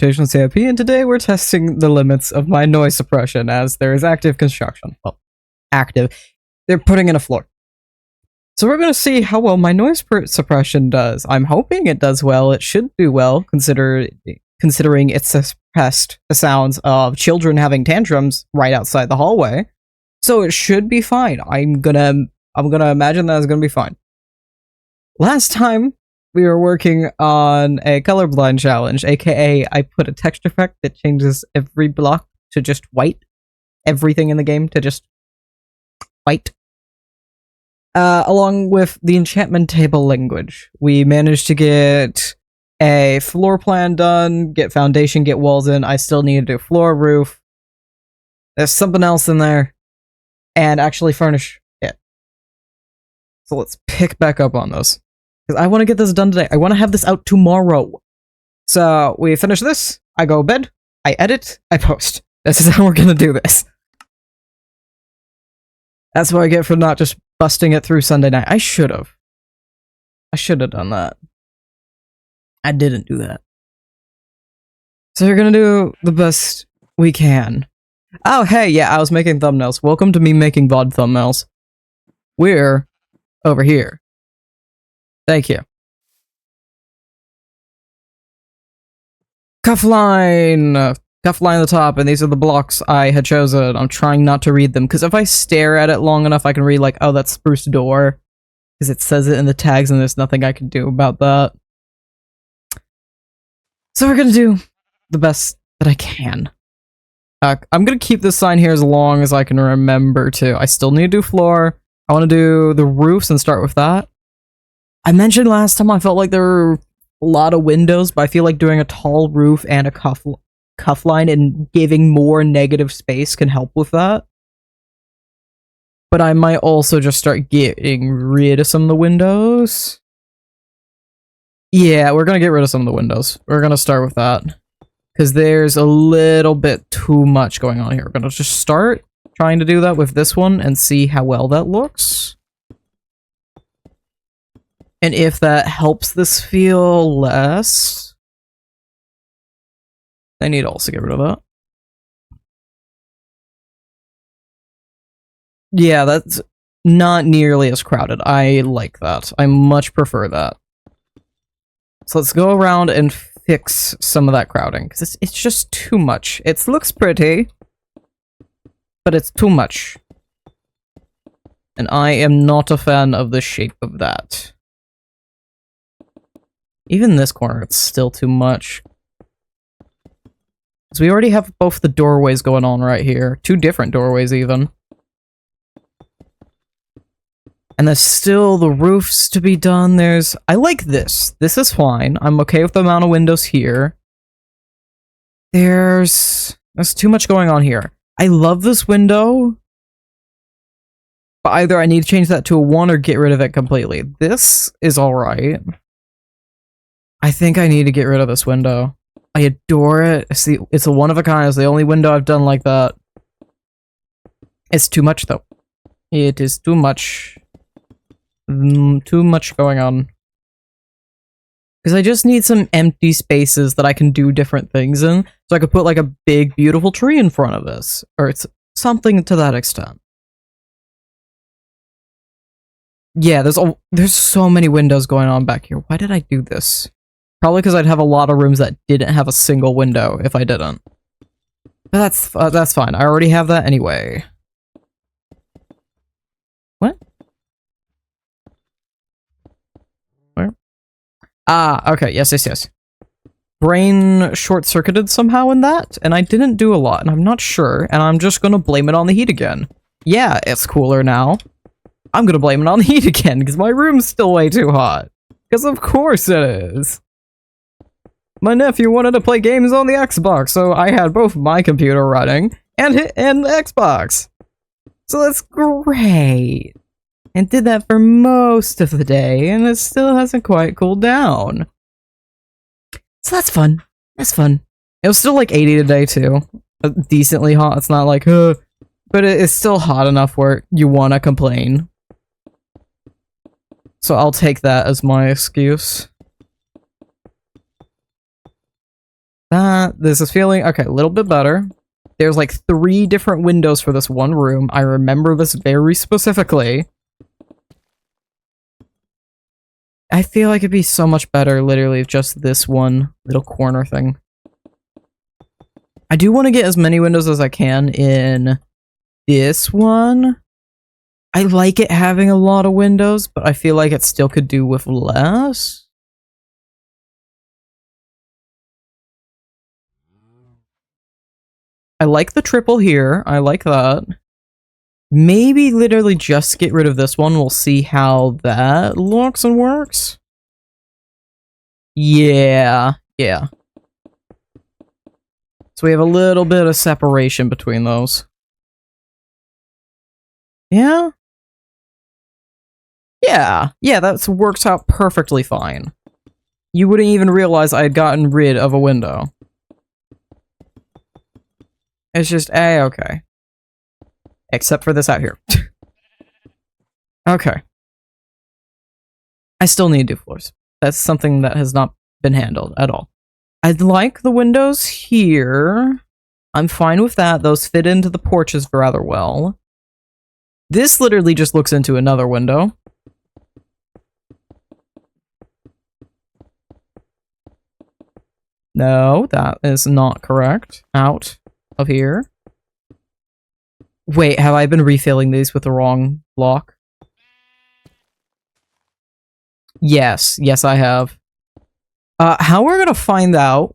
Transportation CIP, and today we're testing the limits of my noise suppression as there is active construction. Well, active. They're putting in a floor. So we're going to see how well my noise suppression does. I'm hoping it does well. It should do well, considering it suppressed the sounds of children having tantrums right outside the hallway. So it should be fine. I'm gonna imagine that it's gonna be fine. Last time we were working on a colorblind challenge, aka I put a texture effect that changes every block to just white. Everything in the game to just white. Along with the enchantment table language, we managed to get a floor plan done, get foundation, get walls in. I still need to do floor, roof. There's something else in there. And actually furnish it. So let's pick back up on those. Because I want to get this done today. I want to have this out tomorrow. So we finish this, I go to bed, I edit, I post. This is how we're gonna do this. That's what I get for not just busting it through Sunday night. I should have done that. I didn't do that. So we're gonna do the best we can. Oh, hey, yeah, I was making thumbnails. Welcome to me making VOD thumbnails. We're over here. Thank you. Cuff line at the top, and these are the blocks I had chosen. I'm trying not to read them, because if I stare at it long enough, I can read, like, oh, that's spruce door. Because it says it in the tags, and there's nothing I can do about that. So we're gonna do the best that I can. I'm gonna keep this sign here as long as I can remember to. I still need to do floor. I want to do the roofs and start with that. I mentioned last time I felt like there were a lot of windows, but I feel like doing a tall roof and a cuff line and giving more negative space can help with that. But I might also just start getting rid of some of the windows. Yeah, we're gonna get rid of some of the windows. We're gonna start with that. Because there's a little bit too much going on here. We're gonna just start trying to do that with this one and see how well that looks. And if that helps this feel less, I need to also get rid of that. Yeah, that's not nearly as crowded. I like that. I much prefer that. So let's go around and fix some of that crowding, because it's just too much. It looks pretty, but it's too much. And I am not a fan of the shape of that. Even this corner, it's still too much. So we already have both the doorways going on right here. 2 different doorways, even. And there's still the roofs to be done. I like this. This is fine. I'm okay with the amount of windows here. There's too much going on here. I love this window. But either I need to change that to a 1 or get rid of it completely. This is alright. I think I need to get rid of this window. I adore it. It's a one of a kind. It's the only window I've done like that. It's too much, though. It is too much. Too much going on. Because I just need some empty spaces that I can do different things in. So I could put like a big, beautiful tree in front of this. Or it's something to that extent. Yeah, there's so many windows going on back here. Why did I do this? Probably because I'd have a lot of rooms that didn't have a single window if I didn't. But that's fine. I already have that anyway. What? Where? Ah, okay. Yes. Brain short-circuited somehow in that, and I didn't do a lot, and I'm not sure, and I'm just gonna blame it on the heat again. Yeah, it's cooler now. I'm gonna blame it on the heat again, because my room's still way too hot. Because of course it is. My nephew wanted to play games on the Xbox, so I had both my computer running and the Xbox. So that's great. And did that for most of the day, and it still hasn't quite cooled down. So that's fun. That's fun. It was still like 80 today, too. Decently hot. It's not like, but it's still hot enough where you want to complain. So I'll take that as my excuse. This is feeling, okay, a little bit better. There's like 3 different windows for this one room. I remember this very specifically. I feel like it'd be so much better, literally, if just this one little corner thing. I do want to get as many windows as I can in this one. I like it having a lot of windows, but I feel like it still could do with less. I like the triple here. I like that. Maybe literally just get rid of this one. We'll see how that looks and works. Yeah. So we have a little bit of separation between those. Yeah, that works out perfectly fine. You wouldn't even realize I had gotten rid of a window. It's just okay. Except for this out here. Okay. I still need to do floors. That's something that has not been handled at all. I like the windows here. I'm fine with that. Those fit into the porches rather well. This literally just looks into another window. No, that is not correct. Out of here. Wait, have I been refilling these with the wrong block? Yes, I have. How we're gonna find out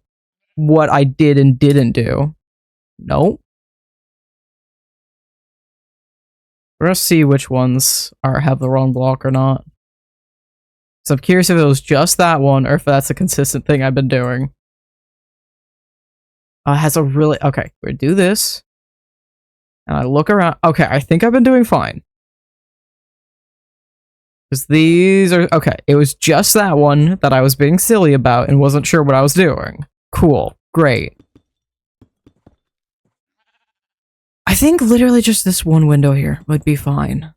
what I did and didn't do? Nope. We're gonna see which ones have the wrong block or not. So I'm curious if it was just that one or if that's a consistent thing I've been doing. It has a really... Okay, we do this. And I look around. Okay, I think I've been doing fine. Because these are... Okay, it was just that one that I was being silly about and wasn't sure what I was doing. Cool. Great. I think literally just this one window here would be fine.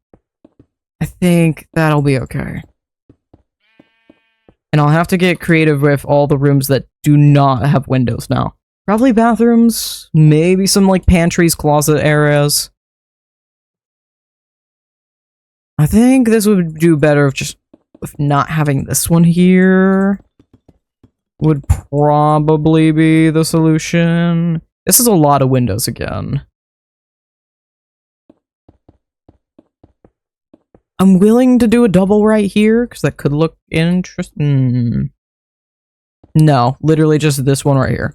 I think that'll be okay. And I'll have to get creative with all the rooms that do not have windows now. Probably bathrooms, maybe some like pantries, closet areas. I think this would do better with not having this one here. Would probably be the solution. This is a lot of windows again. I'm willing to do a double right here, because that could look interesting. No, literally just this one right here.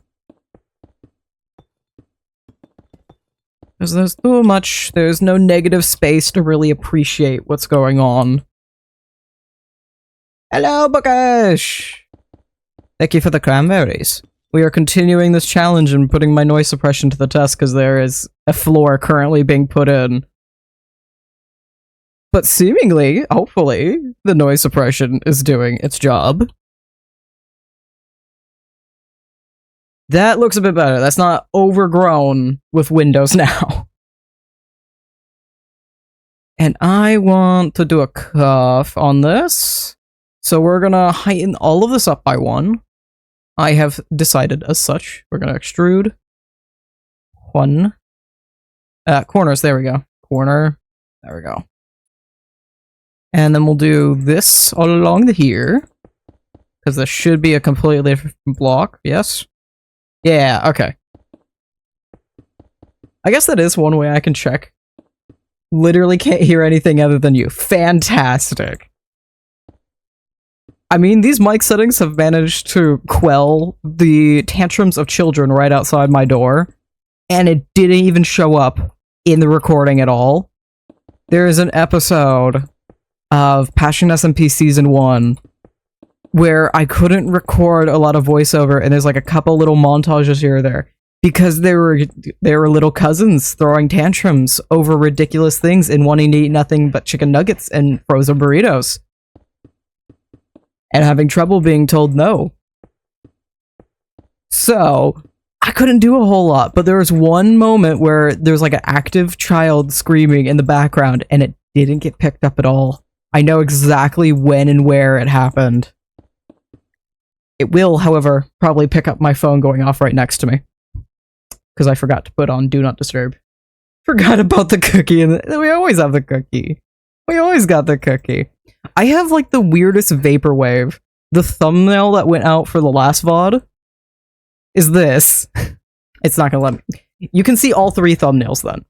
Because there's too much, there's no negative space to really appreciate what's going on. Hello, Bookish! Thank you for the cranberries. We are continuing this challenge and putting my noise suppression to the test because there is a floor currently being put in. But seemingly, hopefully, the noise suppression is doing its job. That looks a bit better. That's not overgrown with windows now. And I want to do a cuff on this. So we're gonna heighten all of this up by 1. I have decided as such. We're gonna extrude 1. Corners, there we go. Corner, there we go. And then we'll do this all along here. Because this should be a completely different block, yes? Yeah, okay. I guess that is one way I can check. Literally can't hear anything other than you. Fantastic. I mean, these mic settings have managed to quell the tantrums of children right outside my door, and it didn't even show up in the recording at all. There is an episode of Passion SMP Season 1 where I couldn't record a lot of voiceover, and there's like a couple little montages here or there, because they were little cousins throwing tantrums over ridiculous things and wanting to eat nothing but chicken nuggets and frozen burritos. And having trouble being told no. So, I couldn't do a whole lot, but there was one moment where there was like an active child screaming in the background, and it didn't get picked up at all. I know exactly when and where it happened. It will, however, probably pick up my phone going off right next to me. Because I forgot to put on Do Not Disturb. Forgot about the cookie, and we always have the cookie. We always got the cookie. I have like the weirdest vaporwave. The thumbnail that went out for the last VOD is this. It's not gonna let me. You can see all three thumbnails then.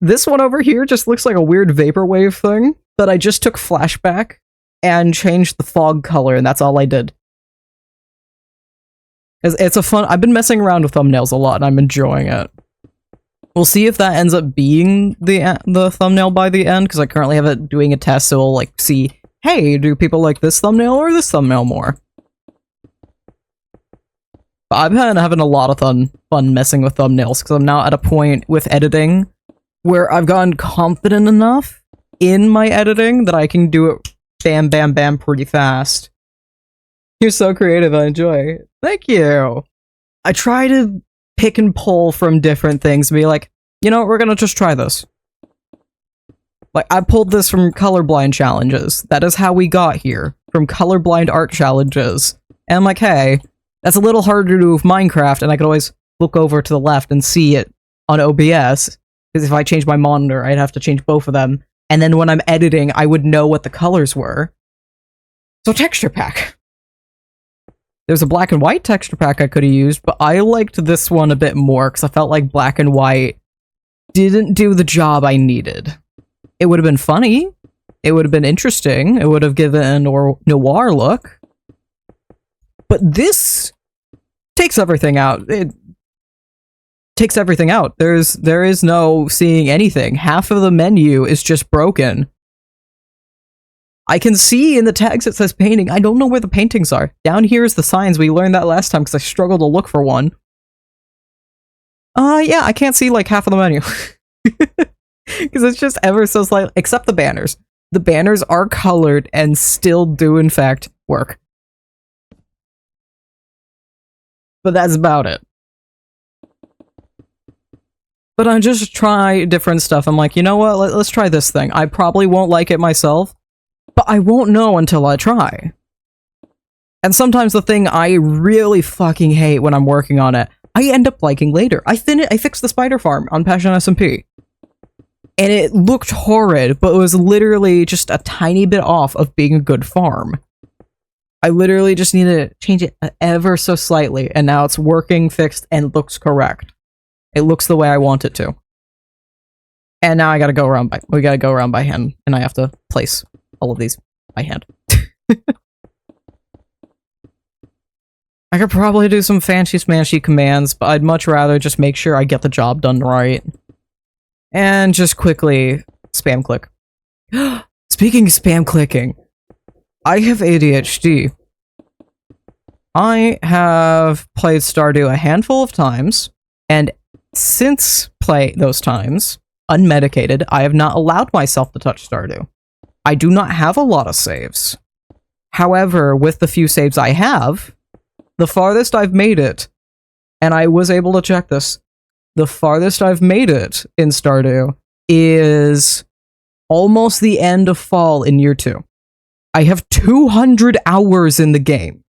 This one over here just looks like a weird vaporwave thing that I just took flashback and changed the fog color, and that's all I did. It's a fun. I've been messing around with thumbnails a lot, and I'm enjoying it. We'll see if that ends up being the thumbnail by the end, because I currently have it doing a test, so we'll like see, hey, do people like this thumbnail or this thumbnail more? But I've been having a lot of fun messing with thumbnails, because I'm now at a point with editing where I've gotten confident enough in my editing that I can do it bam, bam, bam pretty fast. You're so creative, I enjoy it. Thank you! I try to pick and pull from different things and be like, you know, we're gonna just try this. Like, I pulled this from Colorblind challenges. That is how we got here. From Colorblind art challenges. And I'm like, hey, that's a little harder to do with Minecraft, and I could always look over to the left and see it on OBS. Because if I change my monitor, I'd have to change both of them. And then when I'm editing, I would know what the colors were. So texture pack. There's a black and white texture pack I could have used, but I liked this one a bit more because I felt like black and white didn't do the job I needed. It would have been funny. It would have been interesting. It would have given a noir look. But this takes everything out. It takes everything out. There is no seeing anything. Half of the menu is just broken. I can see in the tags it says painting. I don't know where the paintings are. Down here is the signs. We learned that last time because I struggled to look for one. Yeah, I can't see like half of the menu. Because it's just ever so slightly, except the banners. The banners are colored and still do in fact work. But that's about it. But I just try different stuff. I'm like, you know what? Let's try this thing. I probably won't like it myself. But I won't know until I try. And sometimes the thing I really fucking hate when I'm working on it, I end up liking later. I fixed the spider farm on Passion SMP. And it looked horrid, but it was literally just a tiny bit off of being a good farm. I literally just needed to change it ever so slightly, and now it's working, fixed, and looks correct. It looks the way I want it to. And now I gotta go around we gotta go around by hand, and I have to place all of these by hand. I could probably do some fancy smashy commands, but I'd much rather just make sure I get the job done right. And just quickly spam click. Speaking of spam clicking, I have ADHD. I have played Stardew a handful of times, and since those times, unmedicated, I have not allowed myself to touch Stardew. I do not have a lot of saves. However, with the few saves I have, the farthest I've made it, and I was able to check this, the farthest I've made it in Stardew is almost the end of fall in year 2. I have 200 hours in the game.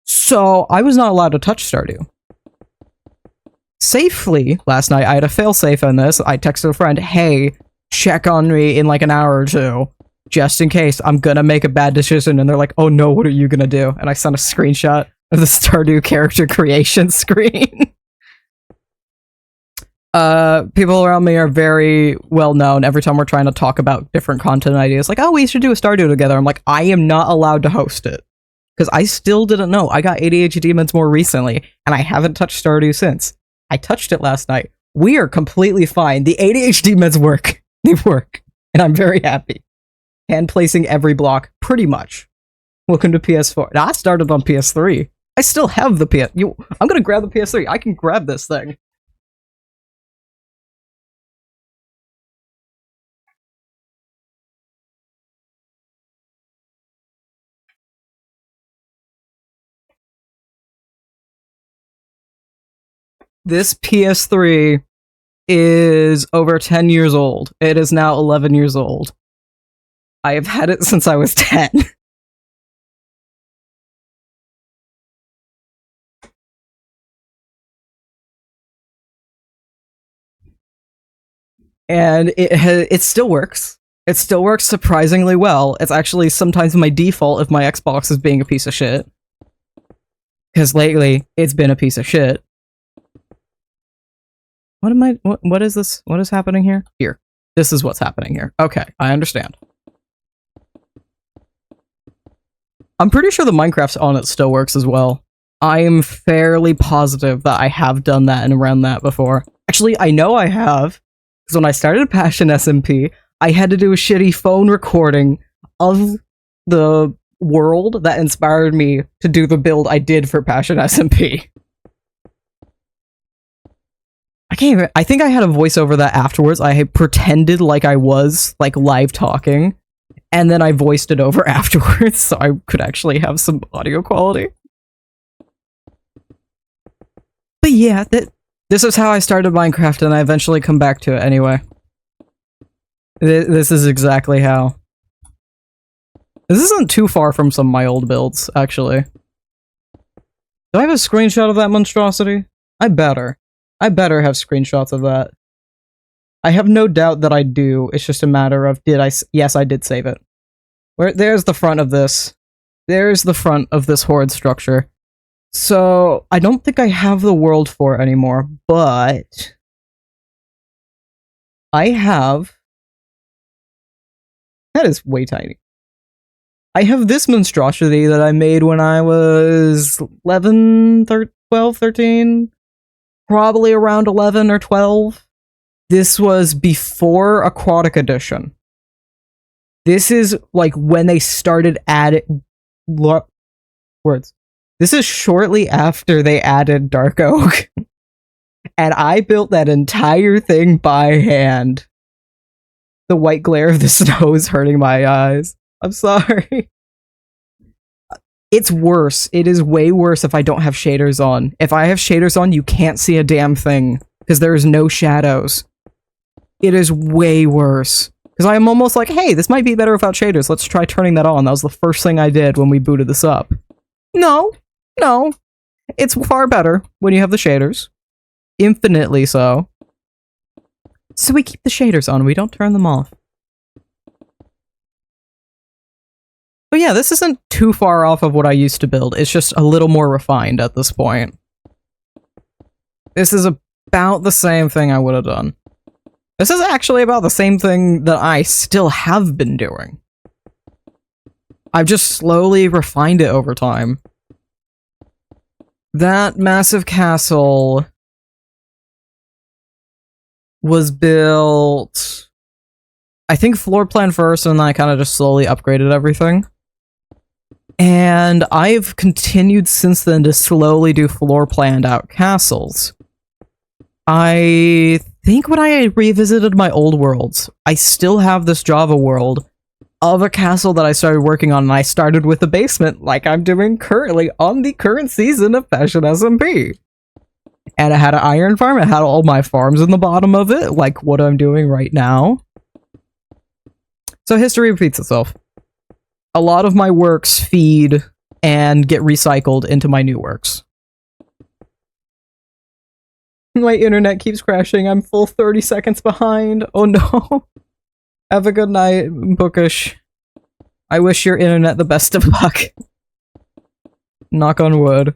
So, I was not allowed to touch Stardew. Safely, last night, I had a failsafe on this. I texted a friend, hey, check on me in like an hour or two, just in case I'm gonna make a bad decision. And they're like, oh no, what are you gonna do? And I sent a screenshot of the Stardew character creation screen. People around me are very well known. Every time we're trying to talk about different content ideas, like, oh, we should do a Stardew together. I'm like, I am not allowed to host it. Because I still didn't know. I got ADHD meds more recently, and I haven't touched Stardew since. I touched it last night. We are completely fine. The ADHD meds work. They work, and I'm very happy. Hand placing every block, pretty much. Welcome to PS4. Now, I started on PS3. I still have the PS. I'm gonna grab the PS3. I can grab this thing. This PS3 is over 10 years old. It is now 11 years old. I have had it since I was 10. And it still works. It still works surprisingly well. It's actually sometimes my default if my Xbox is being a piece of shit. Because lately, it's been a piece of shit. What is this? What is happening here? Here. This is what's happening here. Okay, I understand. I'm pretty sure the Minecraft's on it still works as well. I am fairly positive that I have done that and run that before. Actually, I know I have. Because when I started Passion SMP, I had to do a shitty phone recording of the world that inspired me to do the build I did for Passion SMP. I think I had a voiceover that afterwards. I had pretended like I was, like, live talking, and then I voiced it over afterwards so I could actually have some audio quality. But yeah, this is how I started Minecraft, and I eventually come back to it anyway. This is exactly how. This isn't too far from some of my old builds, actually. Do I have a screenshot of that monstrosity? I better have screenshots of that. I have no doubt that I do. It's just a matter of yes, I did save it. There's the front of this. There's the front of this horde structure. So, I don't think I have the world for it anymore, but I have... That is way tiny. I have this monstrosity that I made when I was 11, 12, 13? Probably around 11 or 12. This was before Aquatic Edition. This is, like, when they started adding... Words. This is shortly after they added Dark Oak. And I built that entire thing by hand. The white glare of the snow is hurting my eyes. I'm sorry. It's worse. It is way worse if I don't have shaders on. If I have shaders on, you can't see a damn thing. Because there is no shadows. It is way worse. Because I am almost like, hey, this might be better without shaders. Let's try turning that on. That was the first thing I did when we booted this up. No. It's far better when you have the shaders. Infinitely so. So we keep the shaders on, we don't turn them off. But yeah, this isn't too far off of what I used to build. It's just a little more refined at this point. This is about the same thing I would have done. This is actually about the same thing that I still have been doing. I've just slowly refined it over time. That massive castle was built, I think, floor plan first, and then I kind of just slowly upgraded everything. And I've continued since then to slowly do floor planned out castles. I think when I revisited my old worlds, I still have this Java world of a castle that I started working on, and I started with the basement like I'm doing currently on the current season of Passion SMP. And it had an iron farm, it had all my farms in the bottom of it, like what I'm doing right now. So history repeats itself. A lot of my works feed and get recycled into my new works. My internet keeps crashing, I'm full 30 seconds behind, oh no. Have a good night, Bookish. I wish your internet the best of luck. Knock on wood.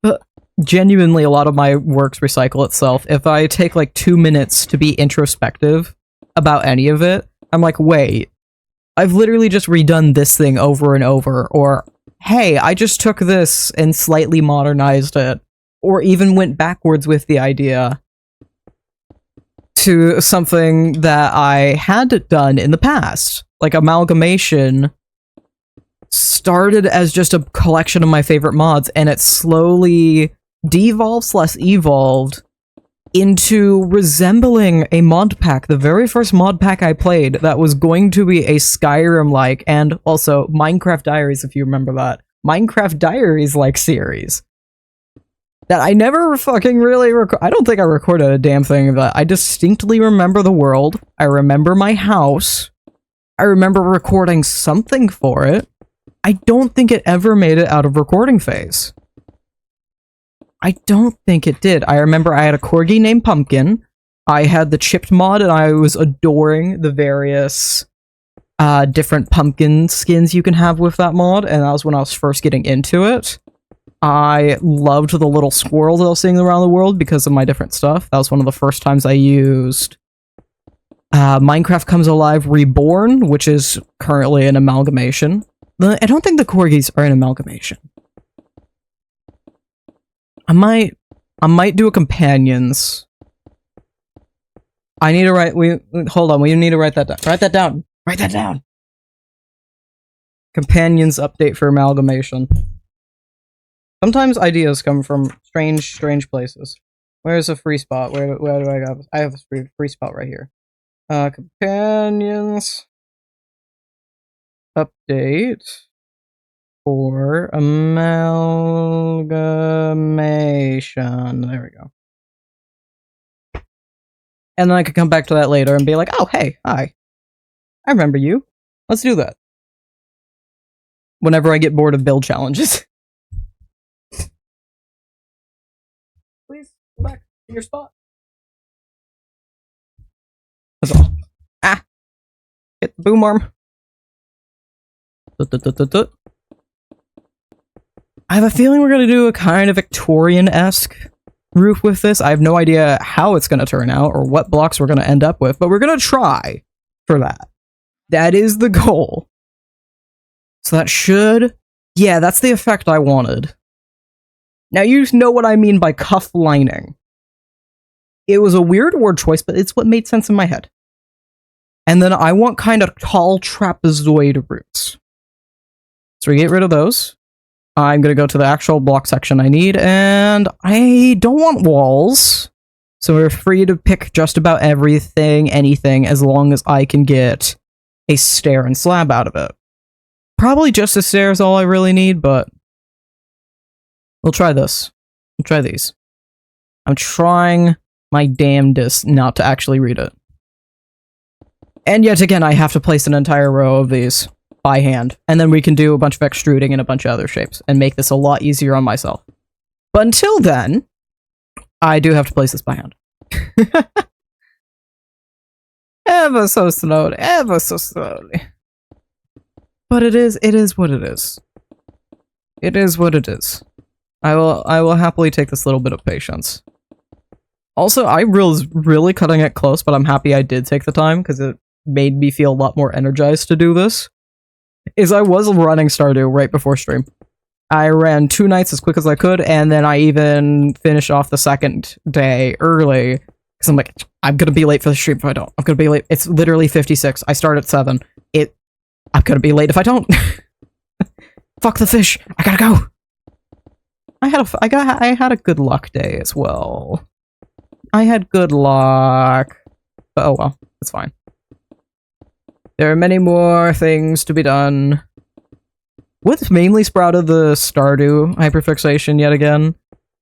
But genuinely, a lot of my works recycle itself. If I take like 2 minutes to be introspective about any of it, I'm like, wait, I've literally just redone this thing over and over, or hey, I just took this and slightly modernized it, or even went backwards with the idea to something that I had done in the past. Like Amalgamation started as just a collection of my favorite mods, and it slowly evolved into resembling a mod pack. The very first mod pack I played that was going to be a Skyrim-like, and also Minecraft Diaries, if you remember that. Minecraft Diaries-like series. That I never fucking really I don't think I recorded a damn thing of that. I distinctly remember the world. I remember my house. I remember recording something for it. I don't think it ever made it out of recording phase. I don't think it did. I remember I had a corgi named Pumpkin. I had the chipped mod, and I was adoring the various different pumpkin skins you can have with that mod, and that was when I was first getting into it. I loved the little squirrels I was seeing around the world because of my different stuff. That was one of the first times I used Minecraft Comes Alive Reborn, which is currently an amalgamation. I don't think the corgis are an amalgamation. I might do a companions. I need to write. Hold on. We need to write that down. Write that down. Write that down. Companions update for amalgamation. Sometimes ideas come from strange places. Where's a free spot? Where do I have? I have a free spot right here. Companions update for amalgamation. There we go. And then I could come back to that later and be like, oh, hey, hi. I remember you. Let's do that. Whenever I get bored of build challenges. Please, go back to your spot. That's all. Ah! Hit the boom arm. I have a feeling we're gonna do a kind of Victorian-esque roof with this. I have no idea how it's gonna turn out or what blocks we're gonna end up with, but we're gonna try for that. That is the goal. So that should... Yeah, that's the effect I wanted. Now you know what I mean by cuff lining. It was a weird word choice, but it's what made sense in my head. And then I want kind of tall trapezoid roofs. So we get rid of those. I'm going to go to the actual block section I need, and I don't want walls. So we're free to pick just about everything, anything, as long as I can get a stair and slab out of it. Probably just a stair is all I really need, but we'll try this. We'll try these. I'm trying my damnedest not to actually read it. And yet again, I have to place an entire row of these by hand, and then we can do a bunch of extruding and a bunch of other shapes, and make this a lot easier on myself. But until then, I do have to place this by hand. Ever so slowly, ever so slowly. But it is what it is. It is what it is. I will happily take this little bit of patience. Also, I was really cutting it close, but I'm happy I did take the time, because it made me feel a lot more energized to do this. I was running Stardew right before stream. I ran 2 nights as quick as I could, and then I even finished off the second day early, because I'm like, I'm gonna be late for the stream if I don't. I'm gonna be late. It's literally 56. I start at 7. I'm gonna be late if I don't. Fuck the fish. I gotta go. I had a good luck day as well. I had good luck. But oh well, it's fine. There are many more things to be done. What's mainly sprouted the Stardew hyperfixation yet again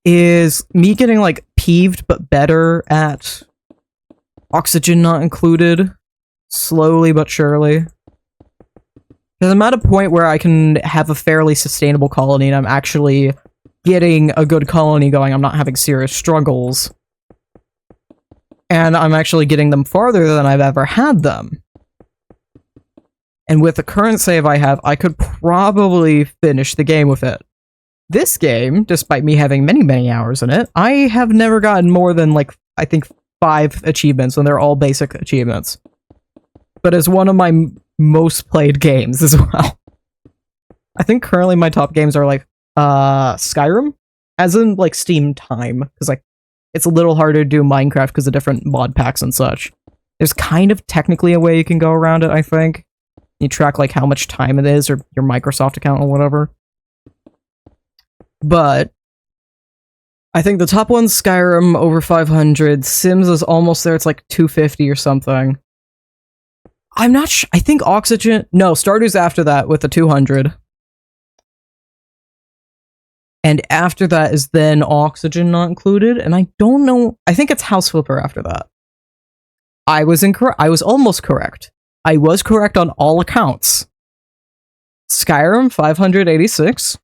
is me getting like peeved but better at oxygen not included, slowly but surely. Because I'm at a point where I can have a fairly sustainable colony and I'm actually getting a good colony going. I'm not having serious struggles. And I'm actually getting them farther than I've ever had them. And with the current save I have, I could probably finish the game with it. This game, despite me having many hours in it, I have never gotten more than, like, I think 5 achievements, and they're all basic achievements. But it's one of my most played games as well. I think currently my top games are, like, Skyrim, as in, like, Steam time, because, like, it's a little harder to do Minecraft because of different mod packs and such. There's kind of technically a way you can go around it, I think. You track, like, how much time it is, or your Microsoft account, or whatever. But I think the top one's Skyrim, over 500. Sims is almost there, it's like 250 or something. I'm not sure. I think Oxygen... No, Stardew's after that with the 200. And after that is then Oxygen not included, and I don't know... I think it's House Flipper after that. I was incorrect. I was almost correct. I was correct on all accounts. Skyrim, 586.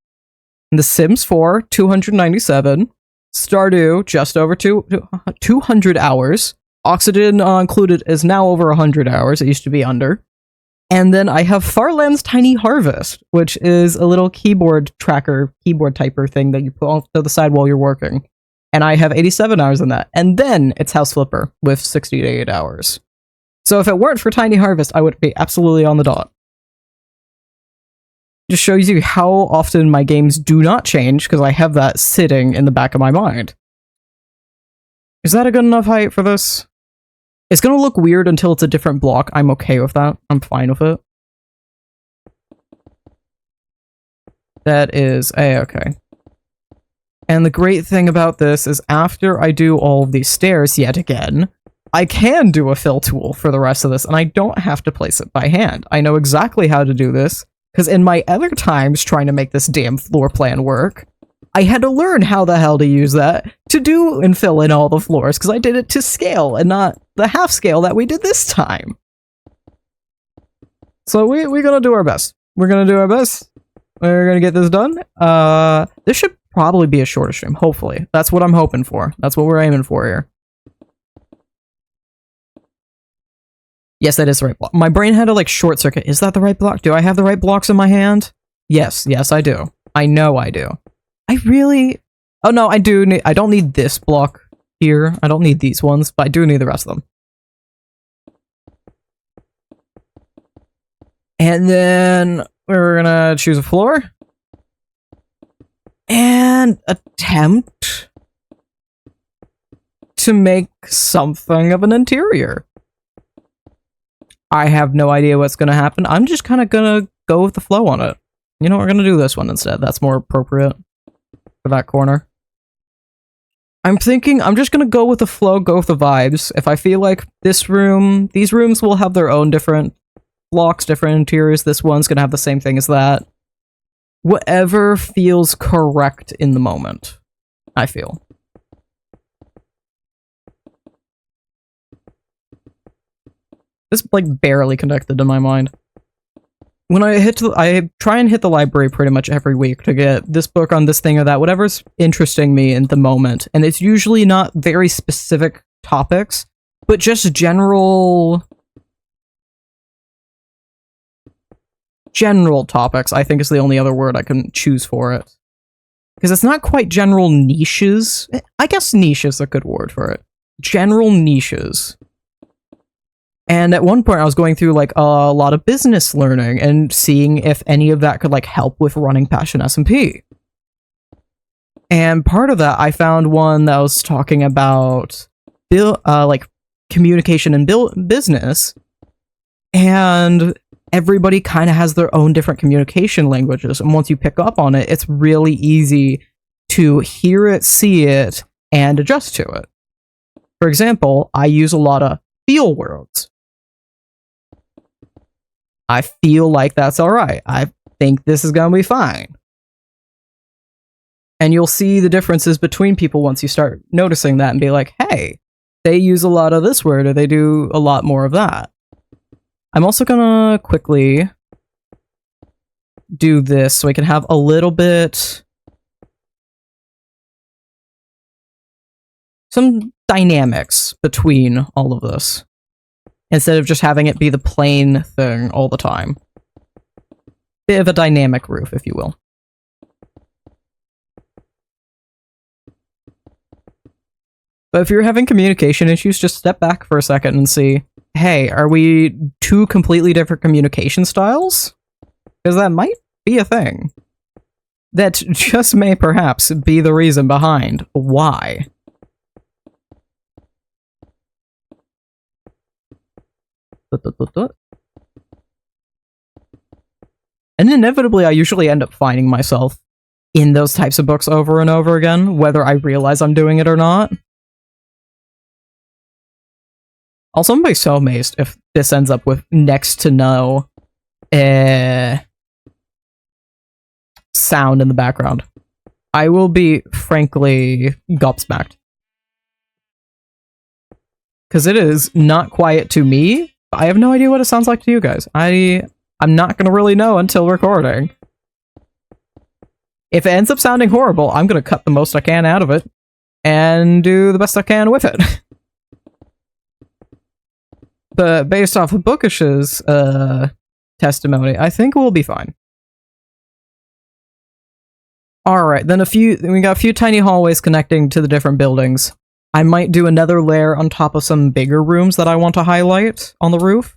The Sims 4, 297. Stardew, just over 200 hours. Oxygen included is now over 100 hours. It used to be under. And then I have Farland's Tiny Harvest, which is a little keyboard tracker, keyboard typer thing that you put off to the side while you're working. And I have 87 hours in that. And then it's House Flipper with 68 hours. So if it weren't for Tiny Harvest, I would be absolutely on the dot. Just shows you how often my games do not change, because I have that sitting in the back of my mind. Is that a good enough height for this? It's gonna look weird until it's a different block. I'm okay with that. I'm fine with it. That is A-okay. And the great thing about this is after I do all of these stairs yet again, I can do a fill tool for the rest of this, and I don't have to place it by hand. I know exactly how to do this, because in my other times trying to make this damn floor plan work, I had to learn how the hell to use that to do and fill in all the floors, because I did it to scale and not the half scale that we did this time. So we're gonna do our best. We're gonna do our best. We're gonna get this done. This should probably be a shorter stream, hopefully. That's what I'm hoping for. That's what we're aiming for here. Yes, that is the right block. My brain had a short circuit. Is that the right block? Do I have the right blocks in my hand? Yes, I do. I know I do. I really... Oh no, I do need... I don't need this block here. I don't need these ones, but I do need the rest of them. And then we're gonna choose a floor. And attempt to make something of an interior. I have no idea what's gonna happen. I'm just kind of gonna go with the flow on it. You know, we're gonna do this one instead. That's more appropriate for that corner. I'm thinking I'm just gonna go with the flow, go with the vibes. If I feel like this room, these rooms will have their own different blocks, different interiors. This one's gonna have the same thing as that. Whatever feels correct in the moment, I feel. This barely connected to my mind. When I try and hit the library pretty much every week to get this book on this thing or that, whatever's interesting me in the moment, and it's usually not very specific topics, but just general topics, I think is the only other word I can choose for it. Because it's not quite general niches. I guess niche is a good word for it. General niches. And at one point I was going through a lot of business learning and seeing if any of that could help with running Passion SMP. And part of that, I found one that was talking about communication and business, and everybody kind of has their own different communication languages, and once you pick up on it, it's really easy to hear it, see it, and adjust to it. For example, I use a lot of feel words. I feel like that's alright. I think this is gonna be fine. And you'll see the differences between people once you start noticing that and be like, hey, they use a lot of this word or they do a lot more of that. I'm also gonna quickly do this so we can have a little bit... some dynamics between all of this. Instead of just having it be the plain thing all the time. Bit of a dynamic roof, if you will. But if you're having communication issues, just step back for a second and see, hey, are we two completely different communication styles? Because that might be a thing. That just may perhaps be the reason behind why. And inevitably, I usually end up finding myself in those types of books over and over again, whether I realize I'm doing it or not. Also, I'm gonna be so amazed if this ends up with next to no sound in the background. I will be, frankly, gobsmacked. Because it is not quiet to me. I have no idea what it sounds like to you guys. I'm not gonna really know until recording. If it ends up sounding horrible, I'm gonna cut the most I can out of it. and do the best I can with it. But based off of Bookish's testimony, I think we'll be fine. Alright, then we got a few tiny hallways connecting to the different buildings. I might do another layer on top of some bigger rooms that I want to highlight on the roof.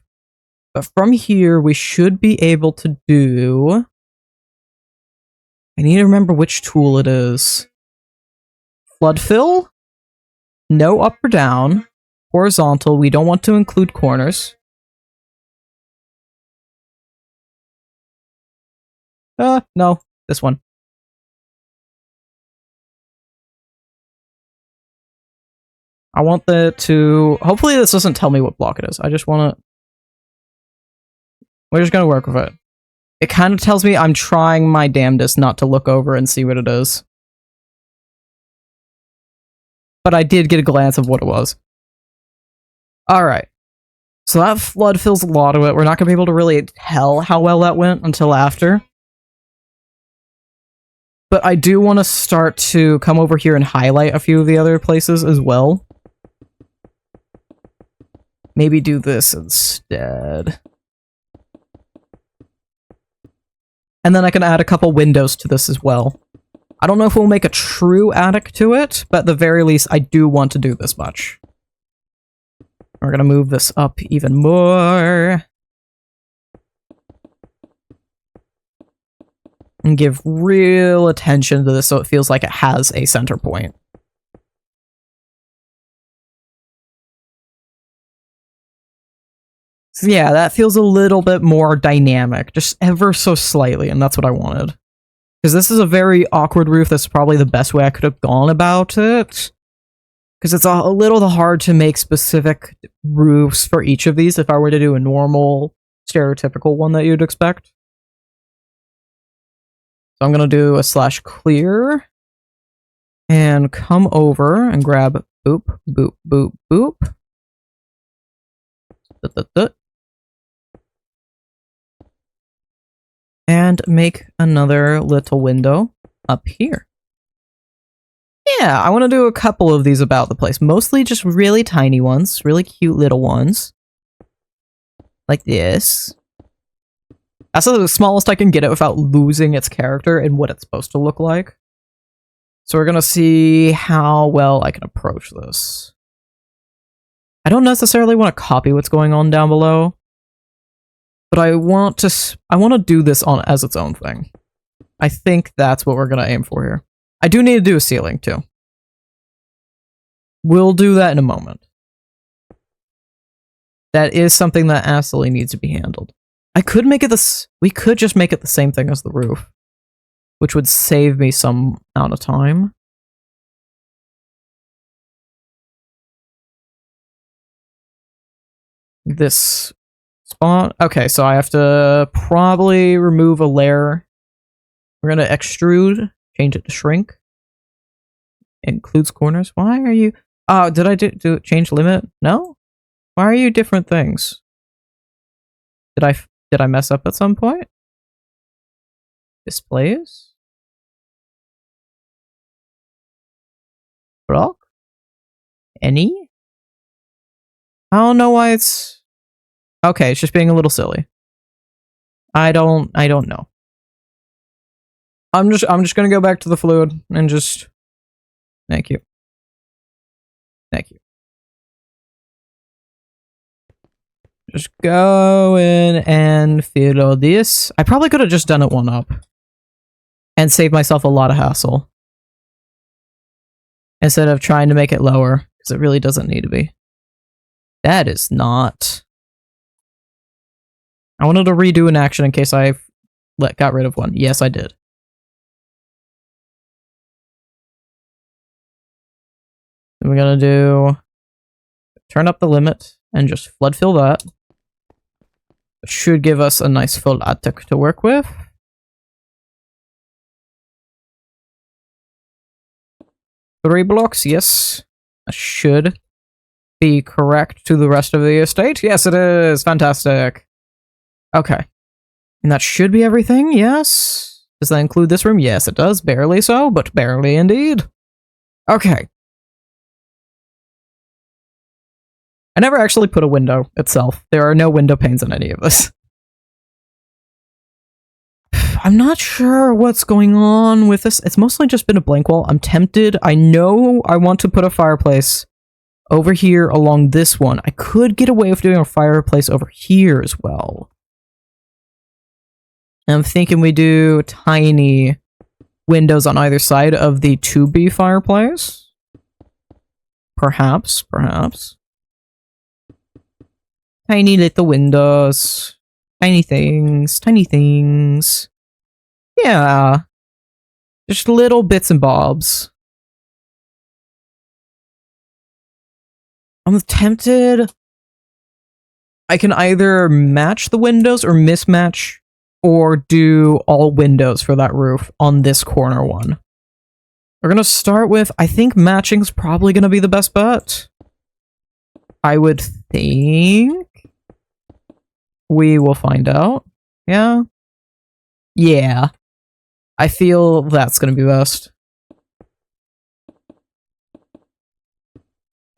But from here, we should be able to do... I need to remember which tool it is. Flood fill? No up or down. Horizontal, we don't want to include corners. No, this one. I want to... Hopefully this doesn't tell me what block it is. I just want to... We're just going to work with it. It kind of tells me I'm trying my damnedest not to look over and see what it is. But I did get a glance of what it was. Alright. So that flood fills a lot of it. We're not going to be able to really tell how well that went until after. But I do want to start to come over here and highlight a few of the other places as well. Maybe do this instead. And then I can add a couple windows to this as well. I don't know if we'll make a true attic to it, but at the very least, I do want to do this much. We're gonna move this up even more. And give real attention to this so it feels like it has a center point. So yeah, that feels a little bit more dynamic, just ever so slightly, and that's what I wanted. Because this is a very awkward roof, that's probably the best way I could have gone about it. Because it's a little hard to make specific roofs for each of these if I were to do a normal, stereotypical one that you'd expect. So I'm going to do a /clear. And come over and grab boop, boop, boop, boop. And make another little window up here. Yeah, I want to do a couple of these about the place. Mostly just really tiny ones. Really cute little ones. Like this. That's the smallest I can get it without losing its character and what it's supposed to look like. So we're going to see how well I can approach this. I don't necessarily want to copy what's going on down below. But I want to do this on as its own thing. I think that's what we're going to aim for here. I do need to do a ceiling, too. We'll do that in a moment. That is something that absolutely needs to be handled. I could make it we could just make it the same thing as the roof. Which would save me some amount of time. This spot. Okay, so I have to probably remove a layer. We're going to extrude. Change it to shrink. Includes corners. Why are you... Oh, did I do change limit? No? Why are you different things? Did I mess up at some point? Displays? Block? Any? I don't know why it's... Okay, it's just being a little silly. I don't know. I'm just gonna go back to the fluid and just... Thank you. Thank you. Just go in and fill this. I probably could have just done it one up. And saved myself a lot of hassle. Instead of trying to make it lower. Because it really doesn't need to be. That is not... I wanted to redo an action in case I got rid of one. Yes, I did. Then we gotta do... Turn up the limit and just flood fill that. It should give us a nice full attic to work with. Three blocks, yes. That should be correct to the rest of the estate. Yes, it is. Fantastic. Okay. And that should be everything, yes. Does that include this room? Yes, it does. Barely so, but barely indeed. Okay. I never actually put a window itself. There are no window panes in any of this. I'm not sure what's going on with this. It's mostly just been a blank wall. I'm tempted. I know I want to put a fireplace over here along this one. I could get away with doing a fireplace over here as well. I'm thinking we do tiny windows on either side of the 2B fireplace. Perhaps. Tiny little windows. Tiny things. Yeah. Just little bits and bobs. I'm tempted. I can either match the windows or mismatch or do all windows for that roof on this corner one. We're gonna start with, I think matching's probably gonna be the best bet. I would think. We will find out. Yeah. Yeah. I feel that's gonna be best.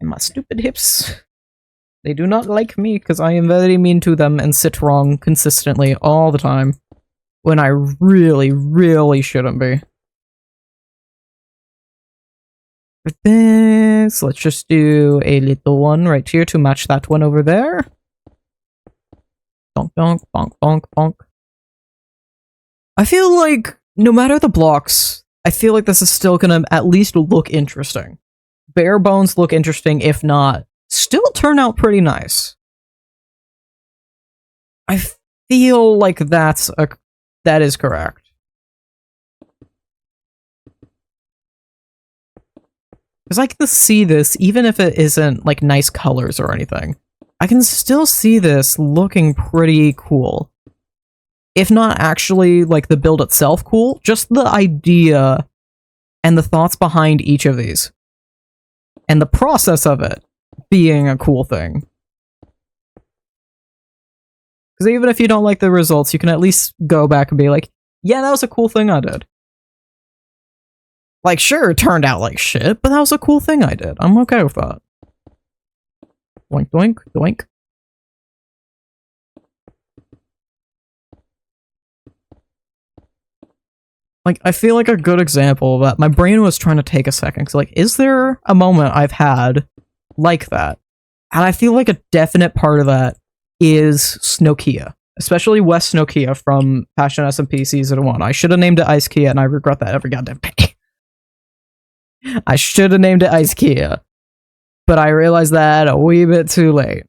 And my stupid hips. They do not like me because I am very mean to them and sit wrong consistently all the time. When I really, really shouldn't be. For this, let's just do a little one right here to match that one over there. Bonk, bonk, bonk, bonk, bonk. I feel like, no matter the blocks, I feel like this is still gonna at least look interesting. Bare bones look interesting, if not, still turn out pretty nice. I feel like that is correct. Because I can see this, even if it isn't like nice colors or anything. I can still see this looking pretty cool. If not actually like the build itself cool, just the idea and the thoughts behind each of these. And the process of it being a cool thing. Because even if you don't like the results, you can at least go back and be like, yeah, that was a cool thing I did. Like, sure, it turned out like shit, but that was a cool thing I did. I'm okay with that. Doink, doink, doink. Like, I feel like a good example of that. My brain was trying to take a second. Cause like, is there a moment I've had like that? And I feel like a definite part of that is Snowkia. Especially West Snowkia from Passion SMP Season 1. I should have named it Ice Kia, and I regret that every goddamn day. I should have named it Ice Kia. But I realized that a wee bit too late.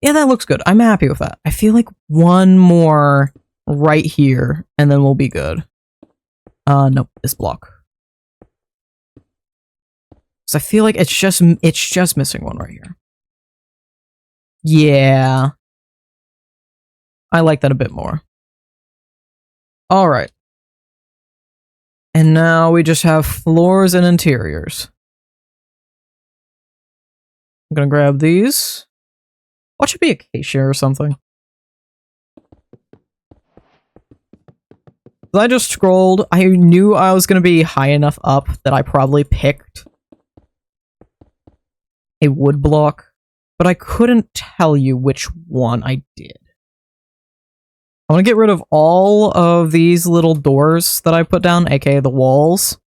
Yeah, that looks good. I'm happy with that. I feel like one more right here, and then we'll be good. Nope, this block. So I feel like it's just missing one right here. Yeah. I like that a bit more. Alright. And now we just have floors and interiors. I'm gonna grab these. What should be acacia or something? I just scrolled. I knew I was gonna be high enough up that I probably picked a wood block, but I couldn't tell you which one I did. I want to get rid of all of these little doors that I put down, aka the walls,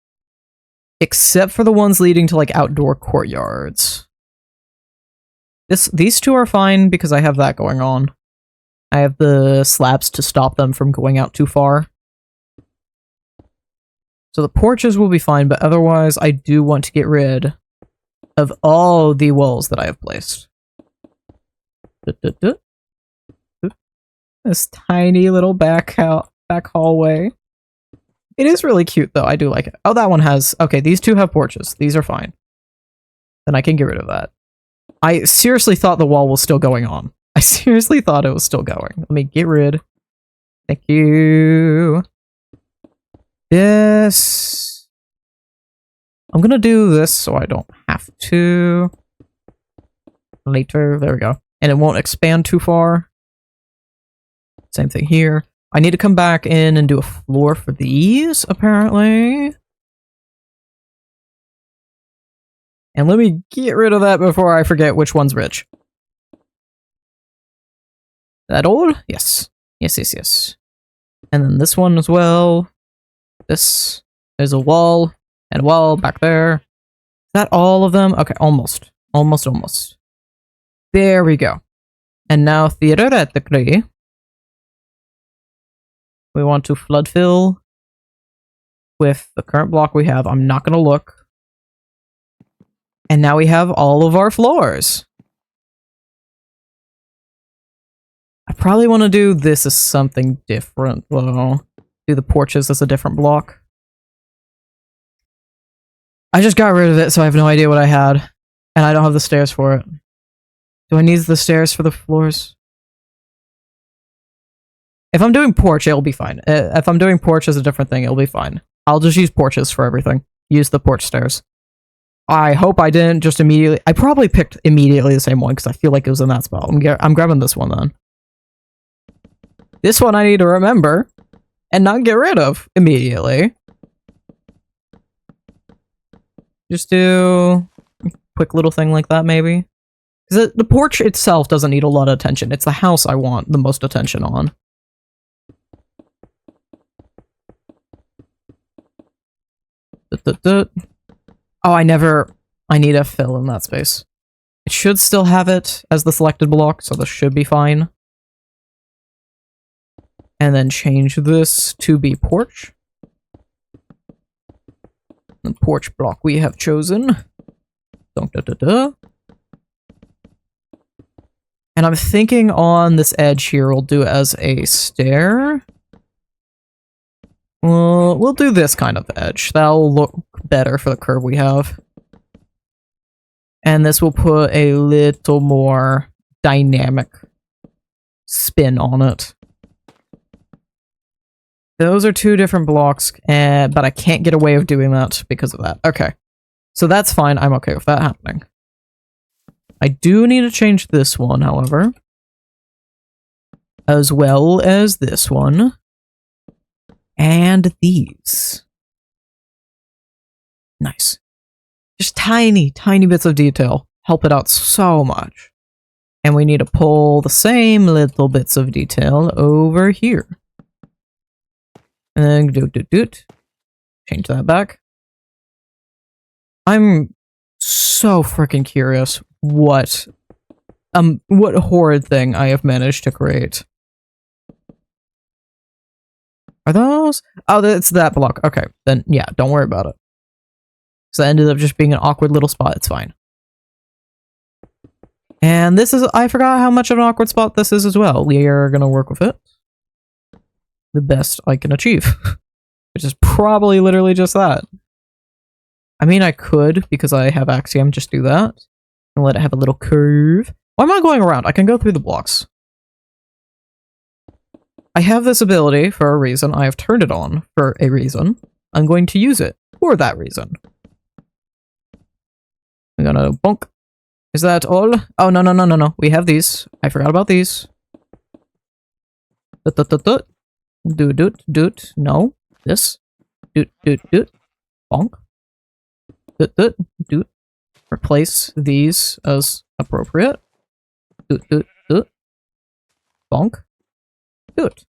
except for the ones leading to like outdoor courtyards. These two are fine because I have that going on. I have the slabs to stop them from going out too far. So the porches will be fine, but otherwise I do want to get rid of all the walls that I have placed. This tiny little back hallway. It is really cute though, I do like it. Oh, that one has... Okay, these two have porches. These are fine. Then I can get rid of that. I seriously thought the wall was still going on. I seriously thought it was still going. Let me get rid. Thank you. This. I'm gonna do this so I don't have to. Later. There we go. And it won't expand too far. Same thing here. I need to come back in and do a floor for these, apparently. And let me get rid of that before I forget which one's rich. That all? Yes. Yes. And then this one as well. This. There's a wall. And a wall back there. Is that all of them? Okay, almost. Almost. There we go. And now, theoretically, we want to flood fill with the current block we have. I'm not going to look. And now we have all of our floors. I probably want to do this as something different, though. Do the porches as a different block. I just got rid of it, so I have no idea what I had. And I don't have the stairs for it. Do I need the stairs for the floors? If I'm doing porch, it'll be fine. If I'm doing porch as a different thing, it'll be fine. I'll just use porches for everything. Use the porch stairs. I hope I didn't just immediately... I probably picked immediately the same one, because I feel like it was in that spot. I'm grabbing this one, then. This one I need to remember, and not get rid of immediately. Just do a quick little thing like that, maybe. Because the porch itself doesn't need a lot of attention. It's the house I want the most attention on. Oh, I need a fill in that space. It should still have it as the selected block, so this should be fine. And then change this to be porch. The porch block we have chosen. And I'm thinking on this edge here, we'll do it as a stair. Well, we'll do this kind of edge. That'll look better for the curve we have. And this will put a little more dynamic spin on it. Those are two different blocks, but I can't get away with doing that because of that. Okay. So that's fine. I'm okay with that happening. I do need to change this one, however. As well as this one. And these. Nice. Just tiny bits of detail. Help it out so much. And we need to pull the same little bits of detail over here. And then doot. Change that back. I'm so freaking curious what horrid thing I have managed to create. Are those? Oh, it's that block. Okay, then yeah, don't worry about it. So that ended up just being an awkward little spot. It's fine. And this is, I forgot how much of an awkward spot this is as well. We are gonna work with it the best I can achieve. Which is probably literally just that. I mean, I could, because I have Axiom, just do that. And let it have a little curve. Why am I going around? I can go through the blocks. I have this ability for a reason. I have turned it on for a reason. I'm going to use it for that reason. I'm gonna bonk. Is that all? Oh, no. We have these. I forgot about these. Doot. No. This. Doot. Bonk. Doot. Replace these as appropriate. Doot. Bonk. Doot.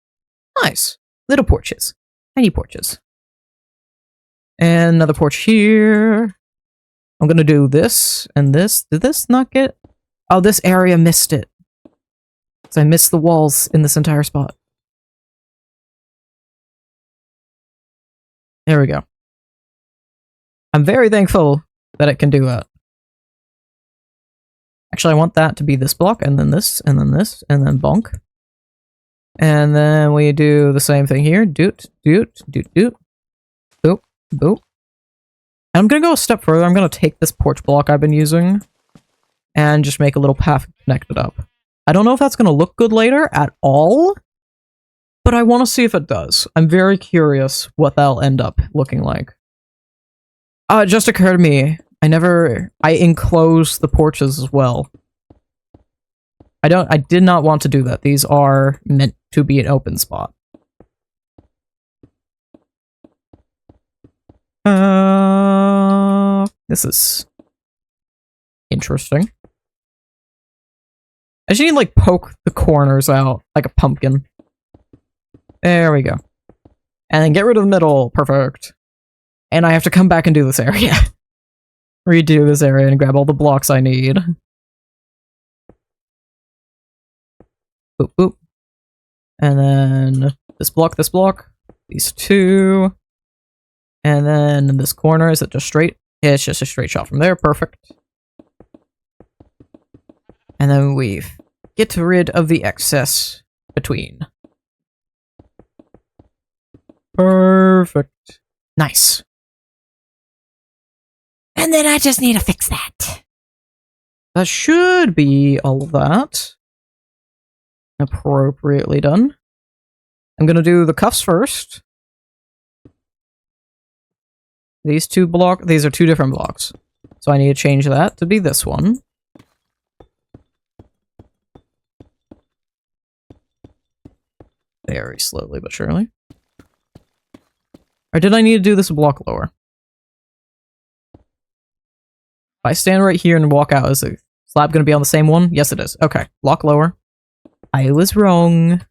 Nice. Little porches. Tiny porches. And another porch here. I'm gonna do this and this. Did this not get... Oh, this area missed it. So I missed the walls in this entire spot. There we go. I'm very thankful that it can do that. Actually, I want that to be this block, and then this, and then this, and then bonk. And then we do the same thing here. Doot. Boop. And I'm gonna go a step further. I'm gonna take this porch block I've been using and just make a little path connected up. I don't know if that's gonna look good later at all, but I want to see if it does. I'm very curious what that'll end up looking like. It just occurred to me, I enclosed the porches as well. I did not want to do that. These are meant to be an open spot. This is Interesting. I should need, like, poke the corners out like a pumpkin. There we go. And then get rid of the middle. Perfect. And I have to come back and do this area. Redo this area and grab all the blocks I need. Boop, boop. And then this block, these two. And then in this corner, is it just straight? Yeah, it's just a straight shot from there. Perfect. And then we get rid of the excess between. Perfect. Nice. And then I just need to fix that. That should be all of that. Appropriately done. I'm gonna do the cuffs first. These are two different blocks. So I need to change that to be this one. Very slowly but surely. Or did I need to do this a block lower? If I stand right here and walk out, is the slab going to be on the same one? Yes, it is. Okay, block lower. I was wrong.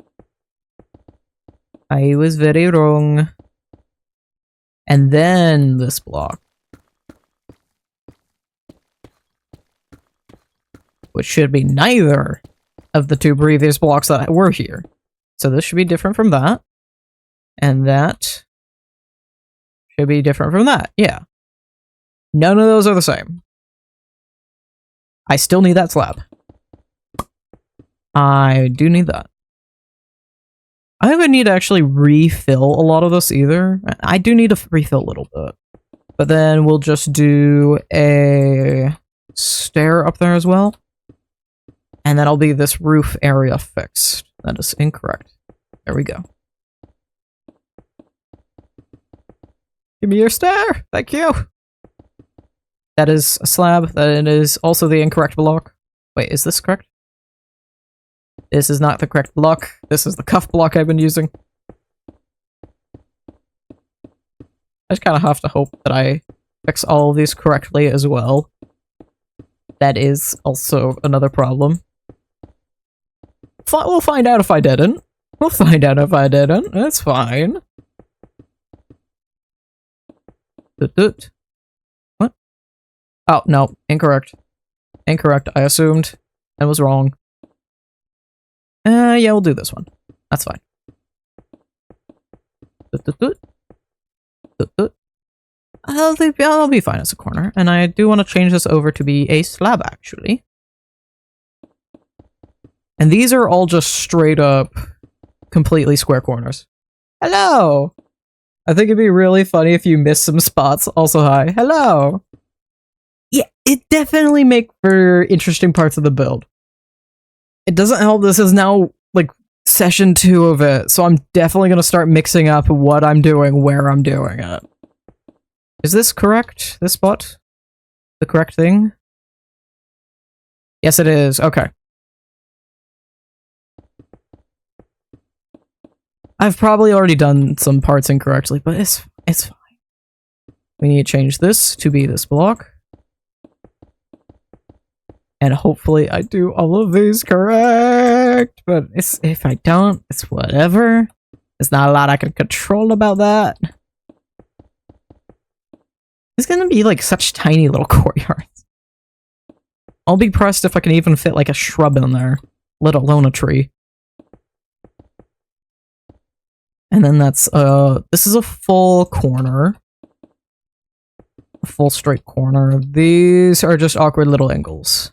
I was very wrong. And then this block. Which should be neither of the two previous blocks that were here. So this should be different from that. And that should be different from that. Yeah. None of those are the same. I still need that slab. I do need that. I don't even need to actually refill a lot of this either. I do need to refill a little bit. But then we'll just do a stair up there as well. And that'll be this roof area fixed. That is incorrect. There we go. Give me your stair! Thank you! That is a slab. That is also the incorrect block. Wait, is this correct? This is not the correct block. This is the cuff block I've been using. I just kind of have to hope that I fix all of these correctly as well. That is also another problem. We'll find out if I didn't. We'll find out if I didn't. That's fine. What? Oh, no. Incorrect. Incorrect. I assumed. I was wrong. Yeah, we'll do this one. That's fine. I'll be fine as a corner. And I do want to change this over to be a slab, actually. And these are all just straight up, completely square corners. Hello! I think it'd be really funny if you missed some spots. Also, hi. Hello! Yeah, it definitely makes for interesting parts of the build. It doesn't help this is now, like, session 2 of it, so I'm definitely gonna start mixing up what I'm doing, where I'm doing it. Is this correct? This spot? The correct thing? Yes, it is. Okay. I've probably already done some parts incorrectly, but it's fine. We need to change this to be this block. And hopefully I do all of these correct, but if I don't, it's whatever. There's not a lot I can control about that. It's gonna be like such tiny little courtyards. I'll be pressed if I can even fit like a shrub in there, let alone a tree. And then that's, this is a full corner. A full straight corner. These are just awkward little angles.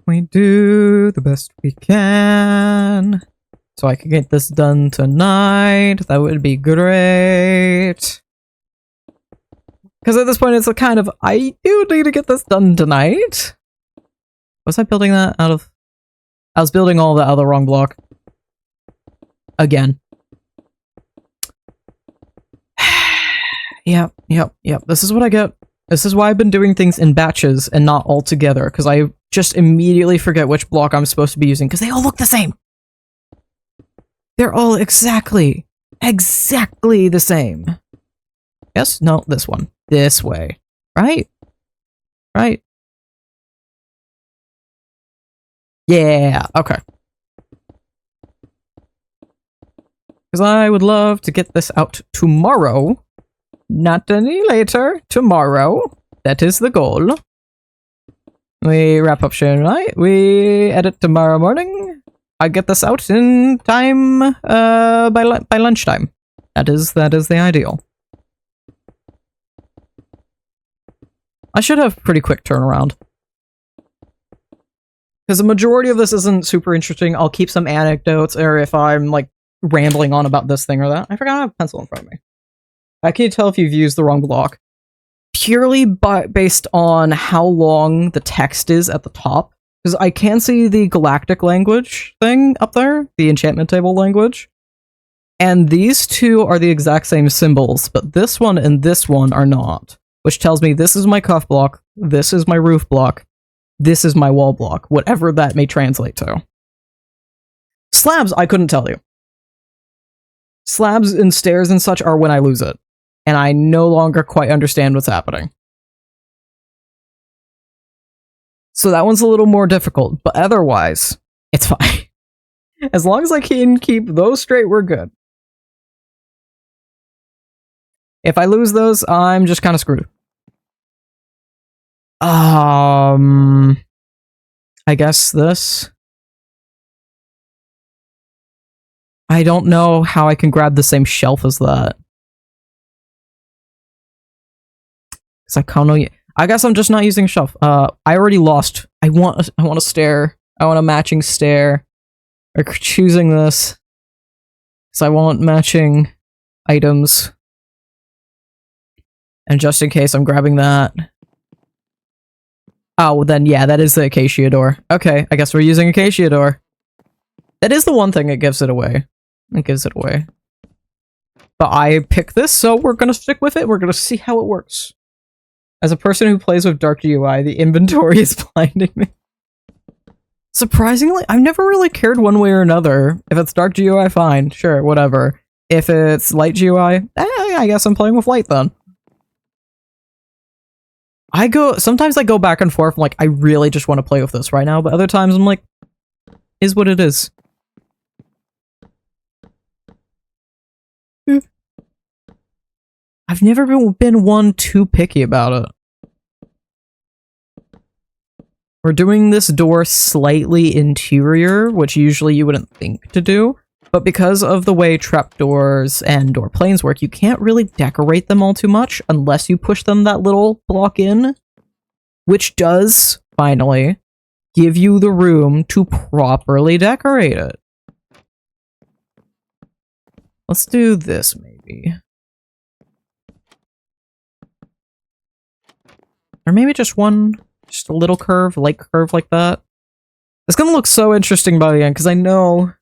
We do the best we can. So I can get this done tonight. That would be great. Because at this point it's a kind of, I do need to get this done tonight. Was I building that out of... I was building all that out of the wrong block. Again. Yep. This is what I get. This is why I've been doing things in batches and not all together, because I just immediately forget which block I'm supposed to be using, because they all look the same. They're all exactly the same. Yes? No, this one. This way. Right? Right? Yeah, okay. Because I would love to get this out tomorrow. Not any later. Tomorrow. That is the goal. We wrap up soon, right? We edit tomorrow morning. I get this out in time by lunchtime. That is the ideal. I should have pretty quick turnaround. Because the majority of this isn't super interesting. I'll keep some anecdotes, or if I'm like rambling on about this thing or that. I forgot I have a pencil in front of me. I can't tell if you've used the wrong block. Purely based on how long the text is at the top. Because I can see the galactic language thing up there, the enchantment table language. And these two are the exact same symbols, but this one and this one are not. Which tells me this is my cuff block, this is my roof block, this is my wall block, whatever that may translate to. Slabs, I couldn't tell you. Slabs and stairs and such are when I lose it. And I no longer quite understand what's happening. So that one's a little more difficult, but otherwise, it's fine. As long as I can keep those straight, we're good. If I lose those, I'm just kind of screwed. I guess this. I don't know how I can grab the same shelf as that. Because I can't know. I guess I'm just not using a shelf. I already lost. I want a stair. I want a matching stair. Or choosing this. Because I want matching items. And just in case, I'm grabbing that. Oh, well then, yeah, that is the acacia door. Okay, I guess we're using acacia door. That is the one thing that gives it away. It gives it away. But I picked this, so we're gonna stick with it. We're gonna see how it works. As a person who plays with dark GUI, the inventory is blinding me. Surprisingly, I've never really cared one way or another. If it's dark GUI, fine. Sure, whatever. If it's light GUI, I guess I'm playing with light then. Sometimes I go back and forth, like, I really just want to play with this right now, but other times I'm like, is what it is. I've never been one too picky about it. We're doing this door slightly interior, which usually you wouldn't think to do, but because of the way trapdoors and door planes work, you can't really decorate them all too much unless you push them that little block in, which does, finally, give you the room to properly decorate it. Let's do this, maybe. Or maybe just one, just a little curve, light curve like that. It's gonna look so interesting by the end, because I know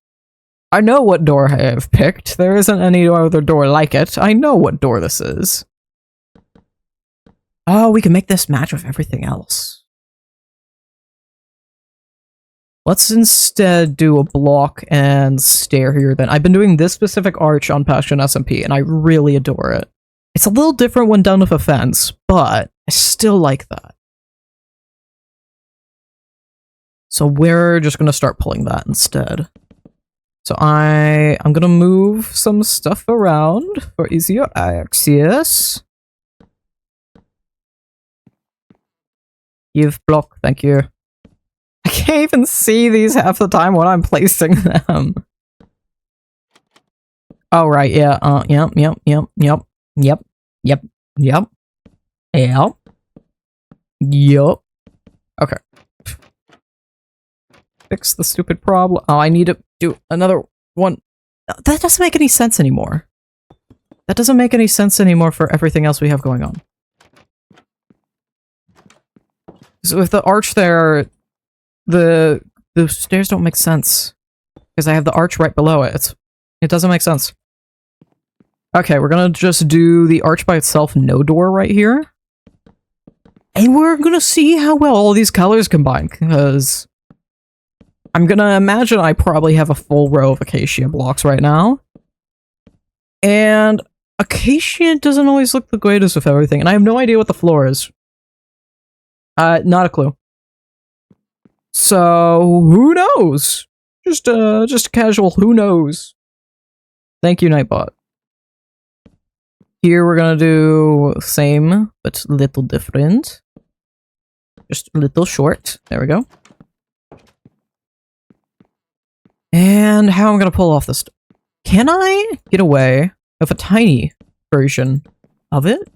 what door I have picked. There isn't any other door like it. I know what door this is. Oh, we can make this match with everything else. Let's instead do a block and stair here then. I've been doing this specific arch on Passion SMP, and I really adore it. It's a little different when done with a fence, but I still like that. So we're just going to start pulling that instead. So I'm going to move some stuff around for easier access. You've block, thank you. I can't even see these half the time when I'm placing them. Oh, right, yeah, yep. Okay. Fix the stupid problem. Oh, I need to do another one. That doesn't make any sense anymore. That doesn't make any sense anymore for everything else we have going on. So with the arch there, the stairs don't make sense. Because I have the arch right below it. It doesn't make sense. Okay, we're gonna just do the arch by itself, no door right here. And we're gonna see how well all these colors combine, because I'm gonna imagine I probably have a full row of acacia blocks right now. And acacia doesn't always look the greatest with everything, and I have no idea what the floor is. Not a clue. So, who knows? Just a casual who knows. Thank you, Nightbot. Here we're gonna do same, but little different. Just a little short. There we go. And how am I gonna pull off this? Can I get away with a tiny version of it?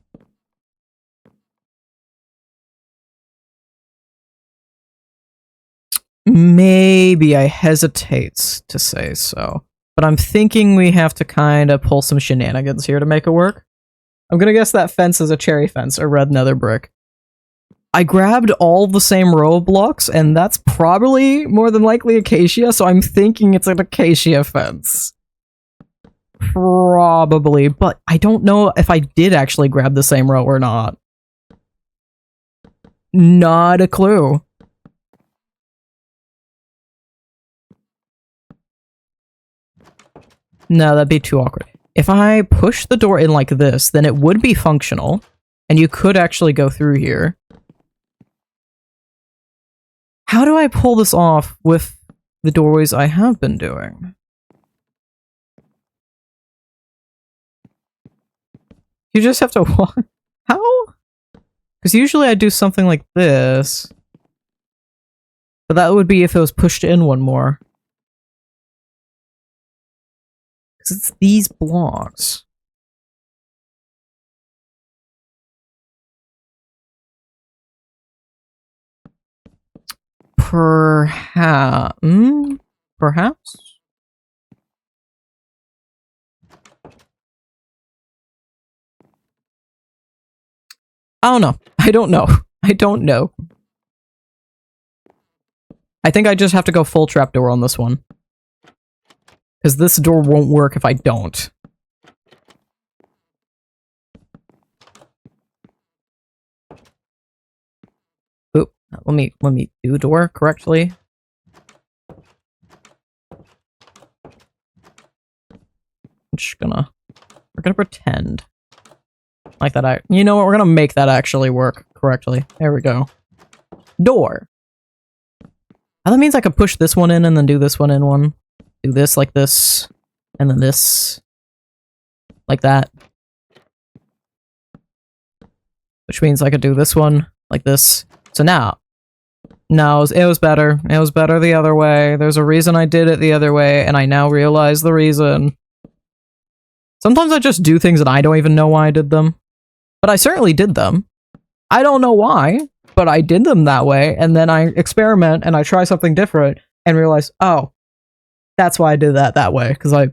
Maybe. I hesitate to say so. But I'm thinking we have to kind of pull some shenanigans here to make it work. I'm gonna guess that fence is a cherry fence, or red nether brick. I grabbed all the same row of blocks, and that's probably more than likely acacia, so I'm thinking it's an acacia fence. Probably, but I don't know if I did actually grab the same row or not. Not a clue. No, that'd be too awkward. If I push the door in like this, then it would be functional, and you could actually go through here. How do I pull this off with the doorways I have been doing? You just have to walk. How? Because usually I do something like this. But that would be if it was pushed in one more. Because it's these blocks. Perhaps? Perhaps? I don't know. I don't know. I don't know. I think I just have to go full trapdoor on this one. Because this door won't work if I don't. Oop. Let me do door correctly. I'm just gonna... We're gonna pretend. Like that. You know what? We're gonna make that actually work correctly. There we go. Door. Oh, that means I could push this one in and then do this one in one. Do this like this. And then this. Like that. Which means I could do this one like this. So now. No, it was better. It was better the other way. There's a reason I did it the other way, and I now realize the reason. Sometimes I just do things and I don't even know why I did them. But I certainly did them. I don't know why, but I did them that way, and then I experiment and I try something different and realize, oh, that's why I did that way, because I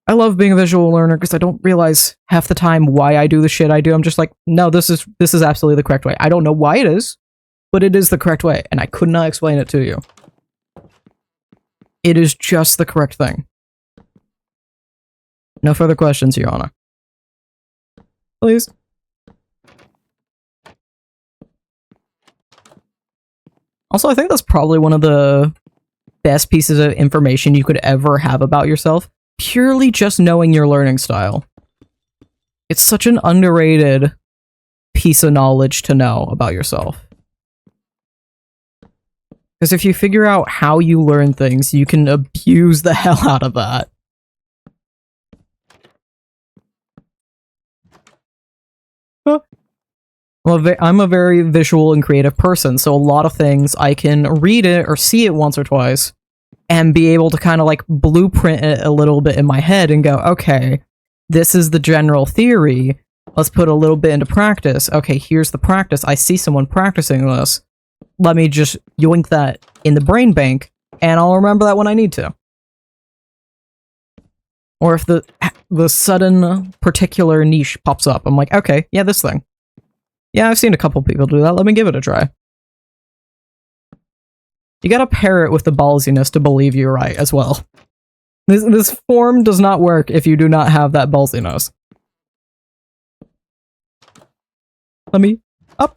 love being a visual learner because I don't realize half the time why I do the shit I do. I'm just like, no, this is absolutely the correct way. I don't know why it is, but it is the correct way, and I could not explain it to you. It is just the correct thing. No further questions, Your Honor. Please. Also, I think that's probably one of the best pieces of information you could ever have about yourself. Purely just knowing your learning style. It's such an underrated piece of knowledge to know about yourself. Because if you figure out how you learn things, you can abuse the hell out of that. Well, I'm a very visual and creative person, so a lot of things I can read it or see it once or twice and be able to kind of like blueprint it a little bit in my head and go, okay, this is the general theory. Let's put a little bit into practice. Okay, here's the practice. I see someone practicing this. Let me just yoink that in the brain bank, and I'll remember that when I need to. Or if the sudden particular niche pops up, I'm like, okay, yeah, this thing. Yeah, I've seen a couple people do that. Let me give it a try. You gotta pair it with the ballsiness to believe you're right as well. This form does not work if you do not have that ballsiness. Let me up.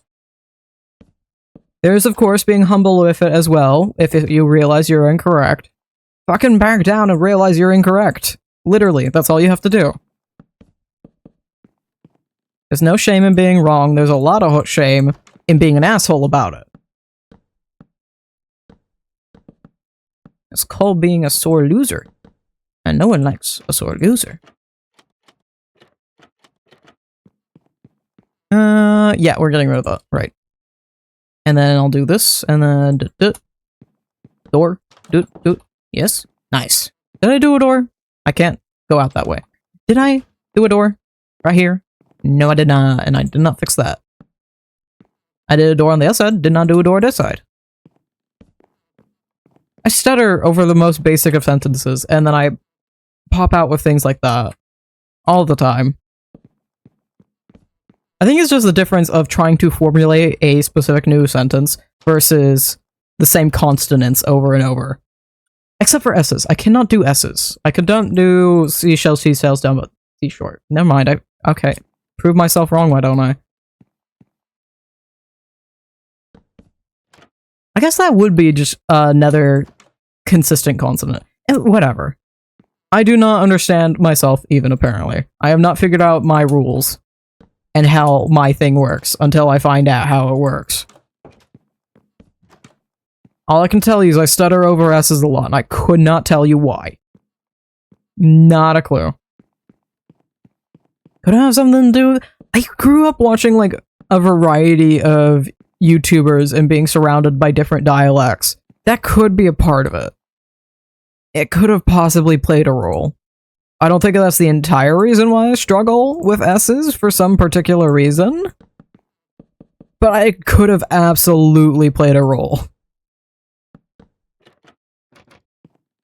There's, of course, being humble with it as well, if you realize you're incorrect. Fucking back down and realize you're incorrect. Literally, that's all you have to do. There's no shame in being wrong. There's a lot of shame in being an asshole about it. It's called being a sore loser. And no one likes a sore loser. Yeah, we're getting rid of that. Right. And then I'll do this, and then... Door. Yes. Nice. Did I do a door? I can't go out that way. Did I do a door? Right here? No, I did not, and I did not fix that. I did a door on the other side, did not do a door on this side. I stutter over the most basic of sentences, and then I pop out with things like that. All the time. I think it's just the difference of trying to formulate a specific new sentence versus the same consonants over and over. Except for S's. I cannot do S's. I could not do seashell, seashells down, but seashore. Never mind. Okay. Prove myself wrong, why don't I? I guess that would be just another consistent consonant. Whatever. I do not understand myself, even, apparently. I have not figured out my rules and how my thing works until I find out how it works. All I can tell you is I stutter over S's a lot, and I could not tell you why. Not a clue. Could it have something to do with... I grew up watching, like, a variety of YouTubers and being surrounded by different dialects. That could be a part of it. It could have possibly played a role. I don't think that's the entire reason why I struggle with S's for some particular reason. But I could have absolutely played a role.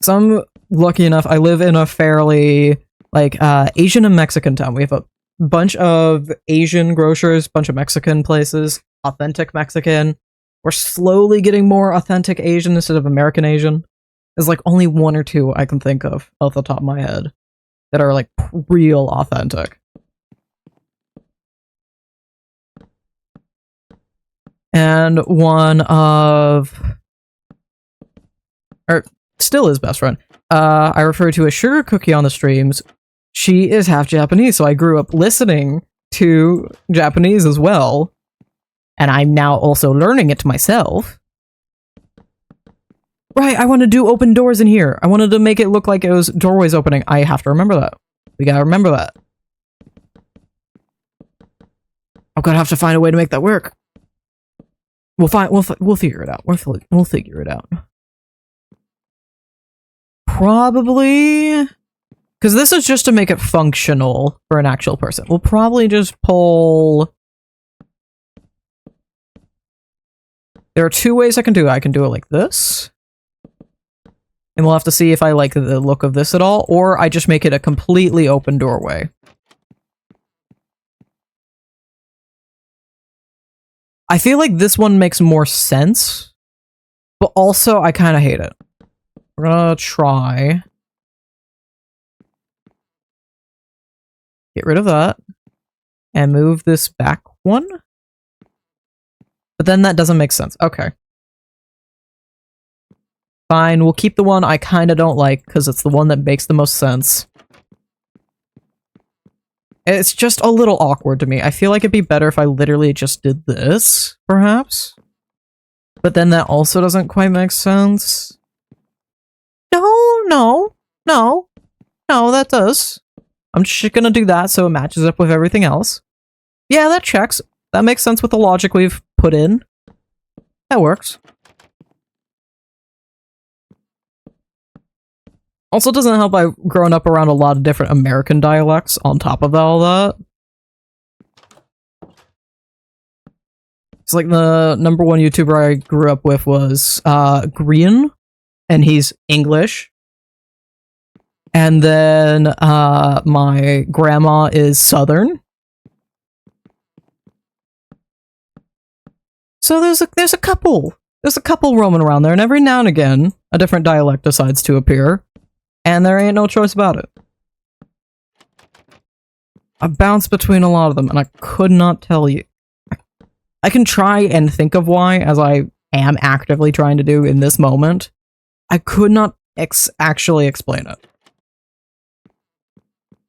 So I'm lucky enough, I live in a fairly, like, Asian and Mexican town. We have a bunch of Asian grocers, bunch of Mexican places, authentic Mexican. We're slowly getting more authentic Asian instead of American Asian. There's like only one or two I can think of off the top of my head that are like real authentic. And one of... or still his best friend. I refer to as Sugar Cookie on the streams. She is half Japanese, so I grew up listening to Japanese as well. And I'm now also learning it myself. Right, I want to do open doors in here. I wanted to make it look like it was doorways opening. I have to remember that. We gotta remember that. I'm gonna have to find a way to make that work. We'll figure it out. We'll figure it out. Probably... because this is just to make it functional for an actual person. We'll probably just pull... there are two ways I can do it. I can do it like this. And we'll have to see if I like the look of this at all, or I just make it a completely open doorway. I feel like this one makes more sense, but also I kind of hate it. We're gonna try... get rid of that. And move this back one. But then that doesn't make sense. Okay. Fine, we'll keep the one I kind of don't like, because it's the one that makes the most sense. It's just a little awkward to me. I feel like it'd be better if I literally just did this, perhaps? But then that also doesn't quite make sense. No, that does. I'm just gonna do that so it matches up with everything else. Yeah, that checks. That makes sense with the logic we've put in. That works. Also doesn't help I've grown up around a lot of different American dialects on top of all that. It's like the number one YouTuber I grew up with was Green, and he's English. And then my grandma is Southern. So there's a couple roaming around there, and every now and again a different dialect decides to appear. And there ain't no choice about it. I bounce between a lot of them, and I could not tell you. I can try and think of why, as I am actively trying to do in this moment. I could not actually explain it.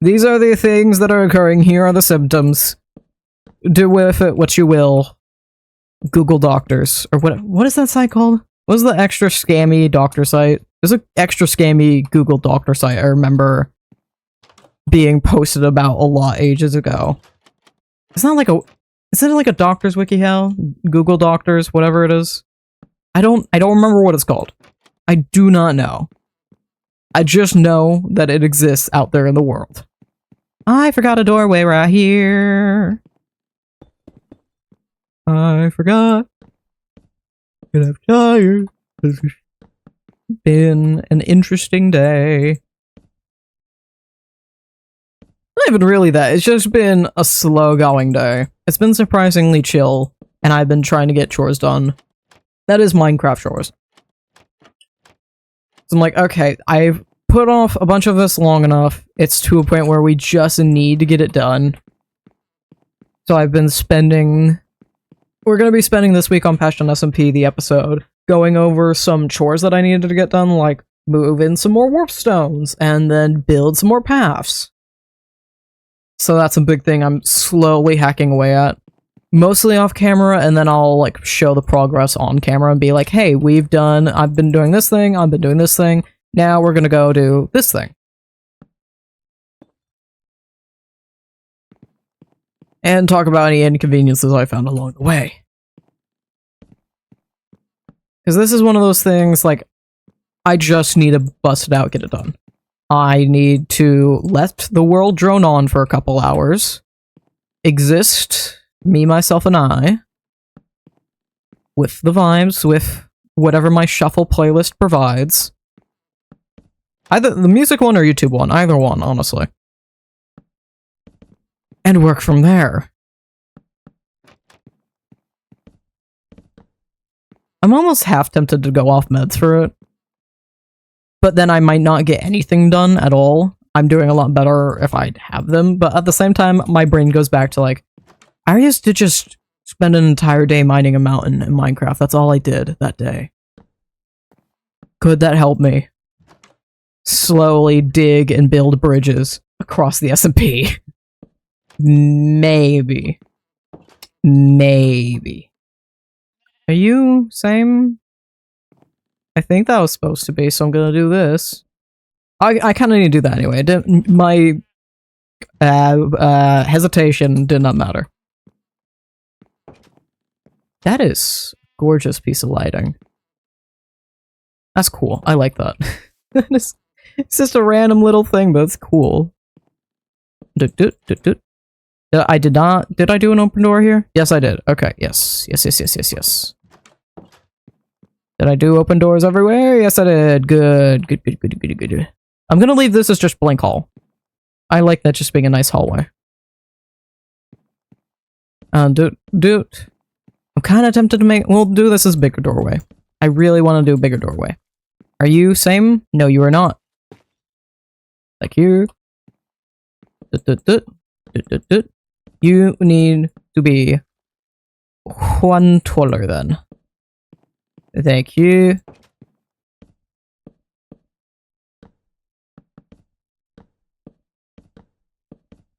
These are the things that are occurring. Here are the symptoms. Do with it what you will. Google Doctors, or what is that site called? What was the extra scammy doctor site? There's an extra scammy Google Doctor site I remember being posted about a lot ages ago. It's not like a... Is it like a doctor's WikiHow? Google Doctors, whatever it is? I don't remember what it's called. I do not know. I just know that it exists out there in the world. I forgot a doorway right here. I forgot. And I'm tired. It's been an interesting day. Not even really that. It's just been a slow going day. It's been surprisingly chill, and I've been trying to get chores done. That is Minecraft chores. So I'm like, okay, I've put off a bunch of this long enough. It's to a point where we just need to get it done. So I've been spending... We're going to be spending this week on Passion SMP, the episode, going over some chores that I needed to get done, like move in some more warp stones, and then build some more paths. So that's a big thing I'm slowly hacking away at. Mostly off camera, and then I'll like show the progress on camera and be like, hey, I've been doing this thing, I've been doing this thing, now we're gonna go do this thing. And talk about any inconveniences I found along the way. Because this is one of those things, like, I just need to bust it out, get it done. I need to let the world drone on for a couple hours, exist, me, myself, and I, with the vibes, with whatever my shuffle playlist provides. Either the music one or YouTube one, either one, honestly. And work from there. I'm almost half tempted to go off meds for it. But then I might not get anything done at all. I'm doing a lot better if I have them, but at the same time, my brain goes back to like, I used to just spend an entire day mining a mountain in Minecraft. That's all I did that day. Could that help me slowly dig and build bridges across the SMP? Maybe. Maybe. Are you same? I think that was supposed to be, so I'm gonna do this. I kind of need to do that anyway. My hesitation did not matter. That is a gorgeous piece of lighting. That's cool. I like that. It's just a random little thing, but it's cool. I did not... Did I do an open door here? Yes, I did. Okay, yes. Yes. Did I do open doors everywhere? Yes, I did. Good. I'm gonna leave this as just blank hall. I like that just being a nice hallway. Dude. I'm kind of tempted to make... We'll do this as bigger doorway. I really want to do a bigger doorway. Are you same? No, you are not. Like you. You need to be one taller then. Thank you.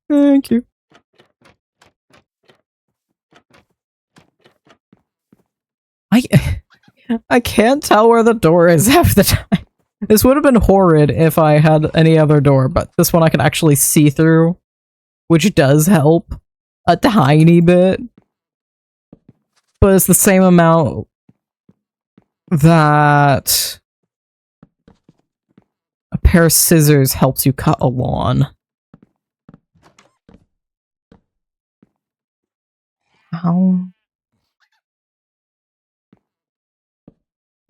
Thank you. I can't tell where the door is half the time. This would have been horrid if I had any other door, but this one I can actually see through, which does help a tiny bit. But it's the same amount that a pair of scissors helps you cut a lawn. How?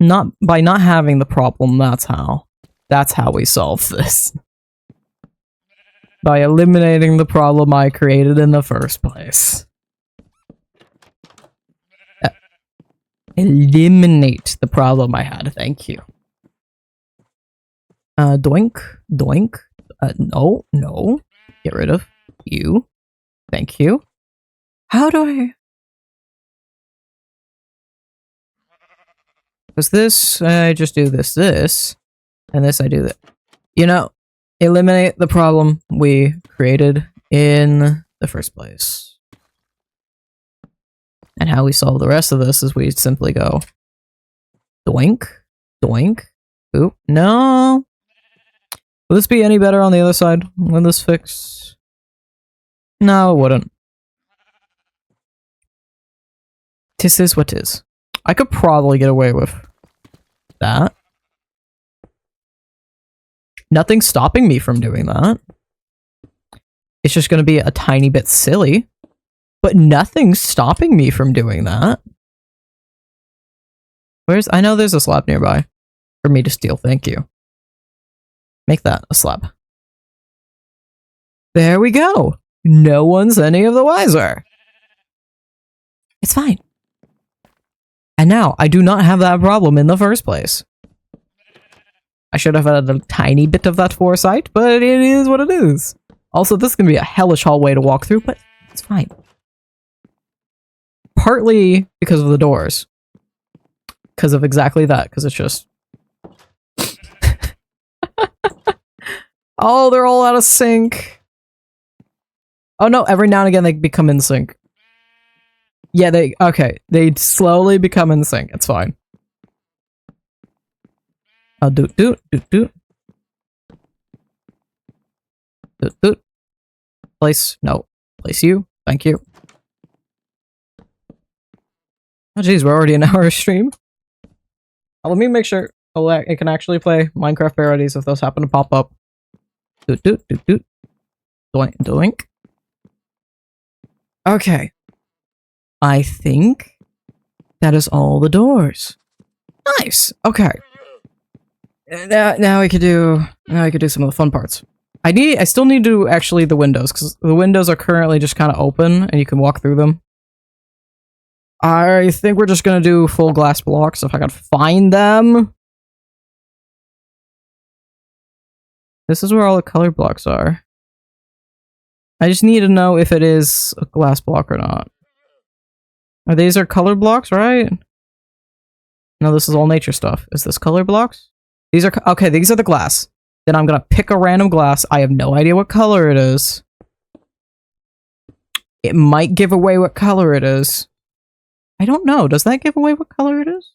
Not by not having the problem, that's how. That's how we solve this. By eliminating the problem I created in the first place. Eliminate the problem I had, thank you. Doink. No. Get rid of you. Thank you. How do I... Was this, I just do this, and this I do that. You know, eliminate the problem we created in the first place. And how we solve the rest of this is we simply go doink, doink, oop, no. Will this be any better on the other side? Will this fix? No, it wouldn't. This is what is. I could probably get away with that. Nothing's stopping me from doing that. It's just going to be a tiny bit silly. But nothing's stopping me from doing that. I know there's a slab nearby for me to steal, thank you. Make that a slab. There we go. No one's any of the wiser. It's fine. And now, I do not have that problem in the first place. I should have had a tiny bit of that foresight, but it is what it is. Also, this is going to be a hellish hallway to walk through, but it's fine. Partly because of the doors. Because of exactly that, because it's just... Oh, they're all out of sync. Oh no, every now and again they become in sync. Yeah, they slowly become in sync. It's fine. I'll doot. Place, no. Place you. Thank you. Oh geez, we're already an hour stream. Let me make sure it can actually play Minecraft parodies if those happen to pop up. Doot. Doink, doink. Okay. I think that is all the doors. Nice. Okay. Now we could do some of the fun parts. I still need to actually the windows, because the windows are currently just kind of open and you can walk through them. I think we're just gonna do full glass blocks if I can find them. This is where all the color blocks are. I just need to know if it is a glass block or not. These are color blocks, right? No, this is all nature stuff. Is this color blocks? These are, okay, these are the glass. Then I'm gonna pick a random glass. I have no idea what color it is. It might give away what color it is. I don't know. Does that give away what color it is?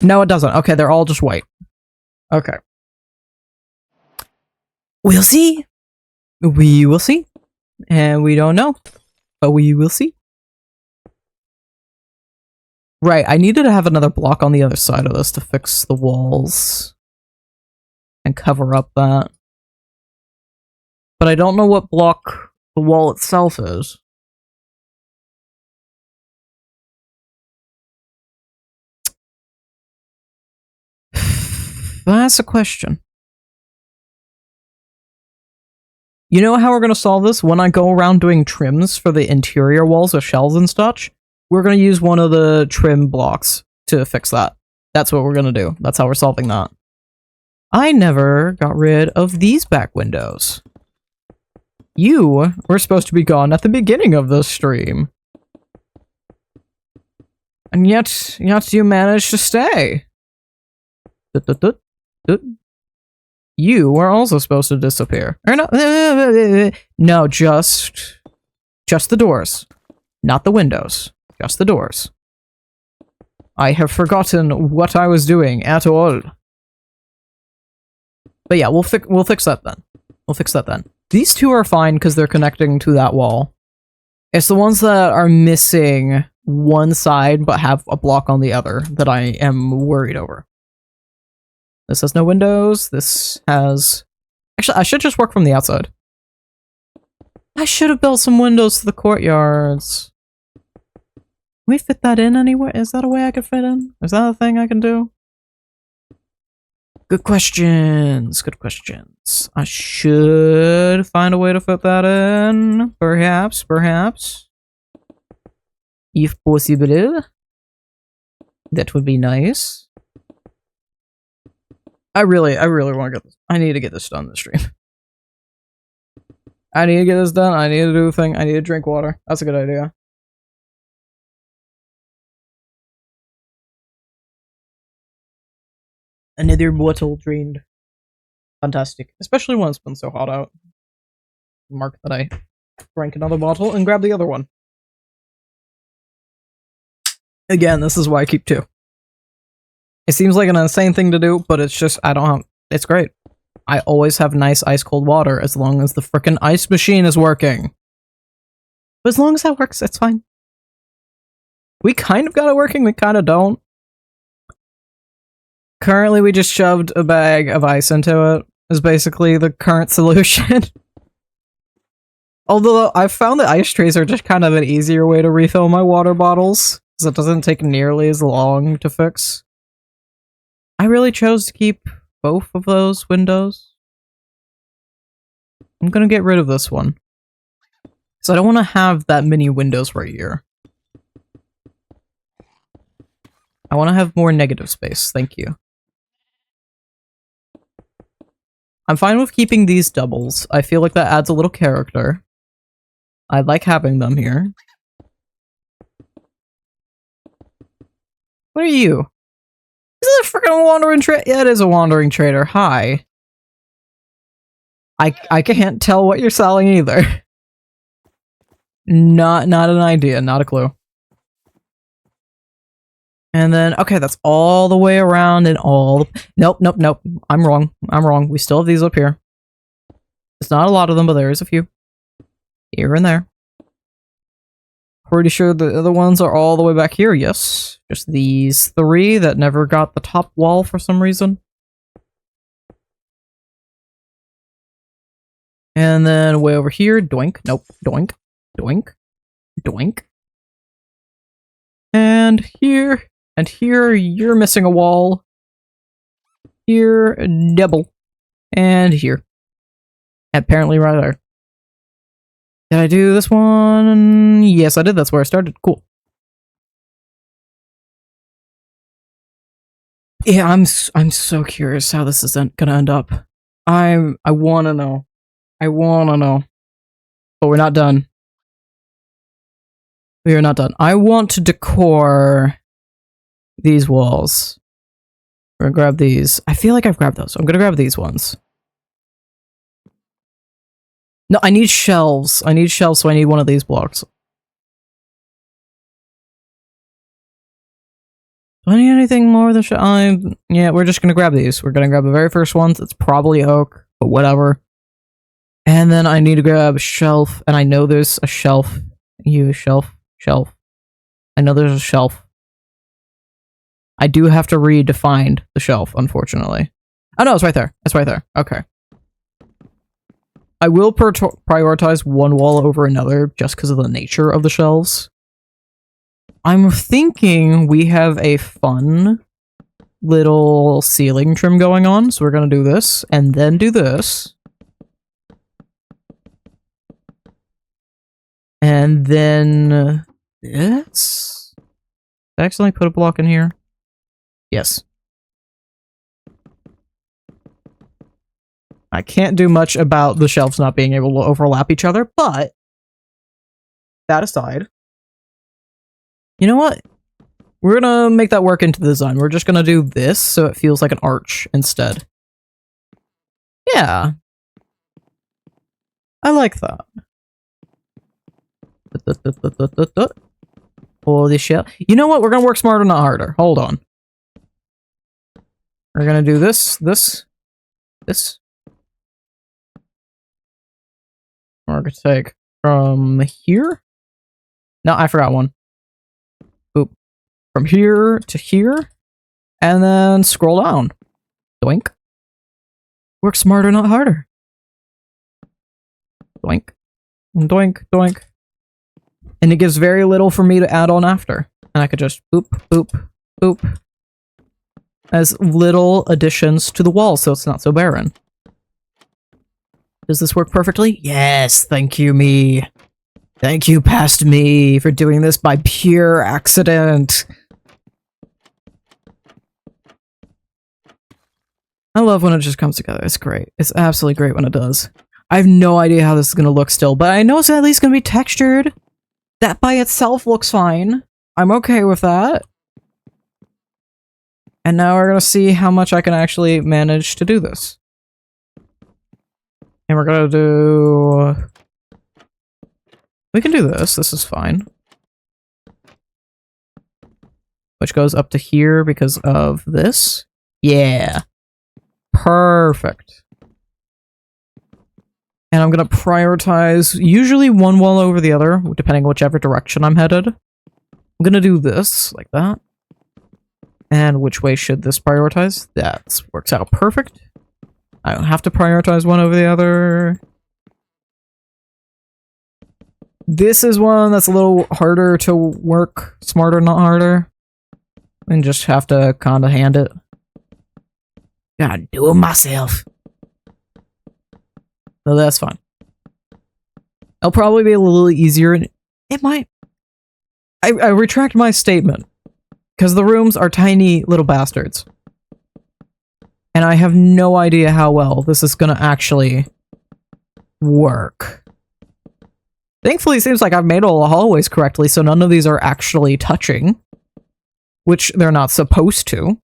No, it doesn't. Okay, they're all just white. Okay. We'll see. We will see. And we don't know. But we will see. Right, I needed to have another block on the other side of this to fix the walls. And cover up that. But I don't know what block the wall itself is. That's a question. You know how we're going to solve this? When I go around doing trims for the interior walls of shelves and such, we're going to use one of the trim blocks to fix that. That's what we're going to do. That's how we're solving that. I never got rid of these back windows. You were supposed to be gone at the beginning of the stream. And yet you managed to stay. You were also supposed to disappear. Or no, just the doors. Not the windows. Just the doors. I have forgotten what I was doing at all. But yeah, we'll fix that then. We'll fix that then. These two are fine because they're connecting to that wall. It's the ones that are missing one side but have a block on the other that I am worried over. This has no windows. This has... Actually, I should just work from the outside. I should have built some windows to the courtyards. Can we fit that in anywhere? Is that a way I could fit in? Is that a thing I can do? Good questions. Good questions. I should find a way to fit that in. Perhaps. If possible. That would be nice. I really want to get this. I need to get this done this stream. I need to get this done. I need to do a thing. I need to drink water. That's a good idea. Another bottle drained. Fantastic. Especially when it's been so hot out. Mark that I drank another bottle and grabbed the other one. Again, this is why I keep 2. It seems like an insane thing to do, but it's just, it's great. I always have nice ice cold water as long as the frickin' ice machine is working. But as long as that works, it's fine. We kind of got it working, we kind of don't. Currently, we just shoved a bag of ice into it, is basically the current solution. Although, I've found that ice trays are just kind of an easier way to refill my water bottles, because it doesn't take nearly as long to fix. I really chose to keep both of those windows. I'm gonna get rid of this one. Because I don't want to have that many windows right here. I want to have more negative space, thank you. I'm fine with keeping these doubles. I feel like that adds a little character. I like having them here. What are you? Is it a freaking wandering trader? Yeah, it is a wandering trader. Hi. I can't tell what you're selling either. Not an idea, not a clue. And then, okay, that's all the way around and all... Nope. I'm wrong. We still have these up here. It's not a lot of them, but there is a few. Here and there. Pretty sure the other ones are all the way back here, yes. Just these 3 that never got the top wall for some reason. And then way over here, doink, nope, doink, doink, doink. And here, you're missing a wall. Here, double. And here. Apparently right there. Did I do this one? Yes, I did. That's where I started. Cool. Yeah, I'm so curious how this is gonna end up. I wanna know. I wanna know. But we're not done. We are not done. I want to decor these walls. We're gonna grab these. I feel like I've grabbed those. So I'm gonna grab these ones. No, I need shelves. I need shelves, so I need one of these blocks. Do I need anything more than shelves? Yeah, we're just gonna grab these. We're gonna grab the very first ones. It's probably oak, but whatever. And then I need to grab a shelf, and I know there's a shelf. Shelf. I know there's a shelf. I do have to redefine the shelf, unfortunately. Oh no, it's right there. It's right there. Okay. I will prioritize one wall over another just because of the nature of the shelves. I'm thinking we have a fun little ceiling trim going on, so we're gonna do this, and then do this. And then this? Did I accidentally put a block in here? Yes. I can't do much about the shelves not being able to overlap each other, but that aside, you know what? We're gonna make that work into the design. We're just gonna do this so it feels like an arch instead. Yeah. I like that. Holy shit. You know what? We're gonna work smarter, not harder. Hold on. We're gonna do this. We're gonna take from here. No, I forgot one. Oop. From here to here. And then scroll down. Doink. Work smarter, not harder. Doink. Doink, doink. And it gives very little for me to add on after. And I could just boop, boop, boop. As little additions to the wall so it's not so barren. Does this work perfectly? Yes, thank you, me. Thank you, past me, for doing this by pure accident. I love when it just comes together. It's great. It's absolutely great when it does. I have no idea how this is going to look still, but I know it's at least going to be textured. That by itself looks fine. I'm okay with that. And now we're going to see how much I can actually manage to do this. And we're going to do... We can do this. This is fine. which goes up to here because of this. Yeah. Perfect. And I'm going to prioritize usually one wall over the other, depending on whichever direction I'm headed. I'm going to do this, like that. And which way should this prioritize? That works out perfect. I don't have to prioritize one over the other. This is one that's a little harder to work. Smarter, not harder. And just have to kind of hand it. Gotta do it myself. So that's fine. It'll probably be a little easier. It might. I retract my statement. Because the rooms are tiny little bastards. And I have no idea how well this is gonna actually work. Thankfully, it seems like I've made all the hallways correctly, so none of these are actually touching. Which they're not supposed to.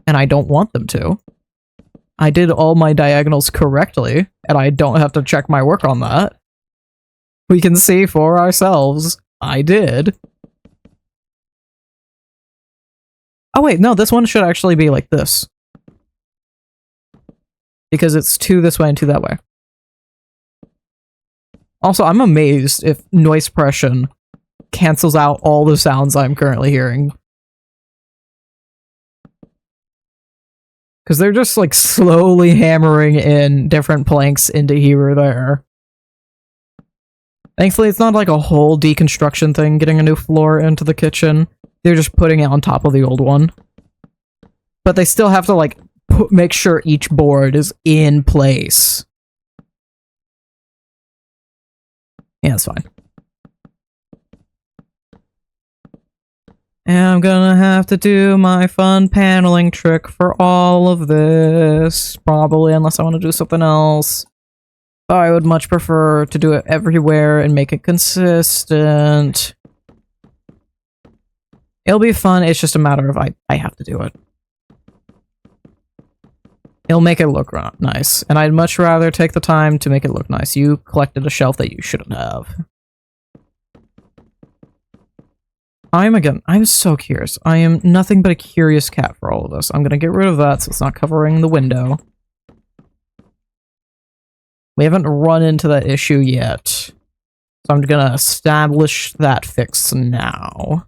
And I don't want them to. I did all my diagonals correctly, and I don't have to check my work on that. We can see for ourselves. I did. Oh wait, no, this one should actually be like this. Because it's 2 this way and 2 that way. Also, I'm amazed if noise suppression cancels out all the sounds I'm currently hearing. Because they're just like slowly hammering in different planks into here or there. Thankfully, it's not like a whole deconstruction thing, getting a new floor into the kitchen. They're just putting it on top of the old one. But they still have to like make sure each board is in place. Yeah, it's fine. And I'm gonna have to do my fun paneling trick for all of this. Probably, unless I want to do something else. I would much prefer to do it everywhere and make it consistent. It'll be fun, it's just a matter of I have to do it. It'll make it look nice, and I'd much rather take the time to make it look nice. You collected a shelf that you shouldn't have. I'm so curious. I am nothing but a curious cat for all of this. I'm gonna get rid of that so it's not covering the window. We haven't run into that issue yet. So I'm gonna establish that fix now.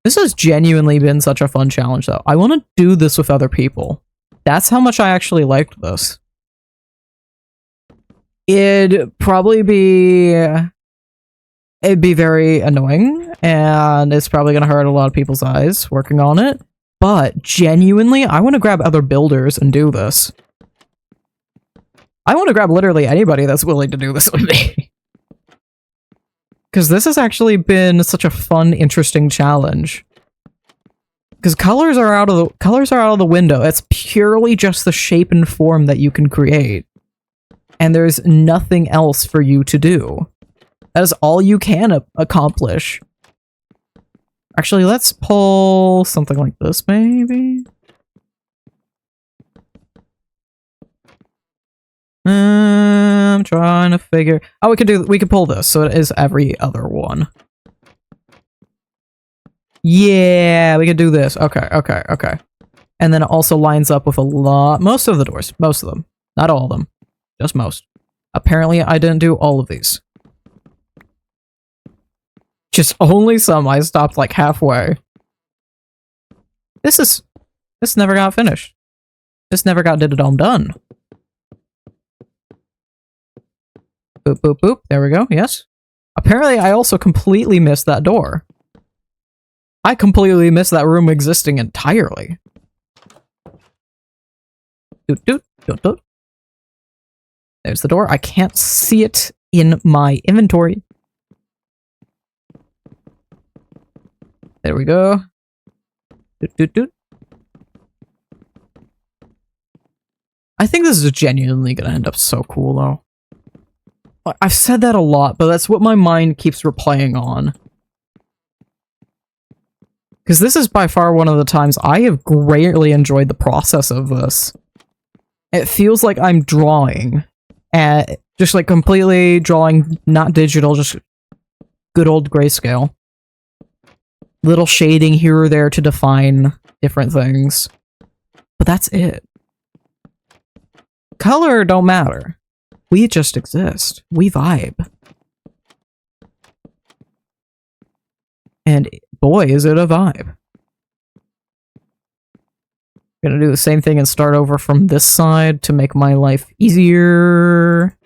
This has genuinely been such a fun challenge, though. I want to do this with other people. That's how much I actually liked this. It'd probably be... It'd be very annoying, and it's probably going to hurt a lot of people's eyes working on it. But genuinely, I want to grab other builders and do this. I want to grab literally anybody that's willing to do this with me. Because this has actually been such a fun, interesting challenge. Because colors are out of the window. It's purely just the shape and form that you can create. And there's nothing else for you to do. That is all you can accomplish. Actually, let's pull something like this, maybe? I'm trying to figure... Oh, we could pull this, so it is every other one. Yeah, we could do this. Okay. And then it also lines up with most of the doors. Most of them. Not all of them. Just most. Apparently, I didn't do all of these. Just only some. I stopped like halfway. This never got finished. This never got done. Boop, boop, boop. There we go. Yes. Apparently, I also completely missed that door. I completely missed that room existing entirely. Doot, doot, doot, doot. There's the door. I can't see it in my inventory. There we go. Doot, doot, doot. I think this is genuinely gonna end up so cool, though. I've said that a lot, but that's what my mind keeps replaying on. Because this is by far one of the times I have greatly enjoyed the process of this. It feels like I'm drawing. Just like completely drawing, not digital, just good old grayscale. Little shading here or there to define different things. But that's it. Color don't matter. We just exist. We vibe. And boy, is it a vibe. I'm gonna do the same thing and start over from this side to make my life easier.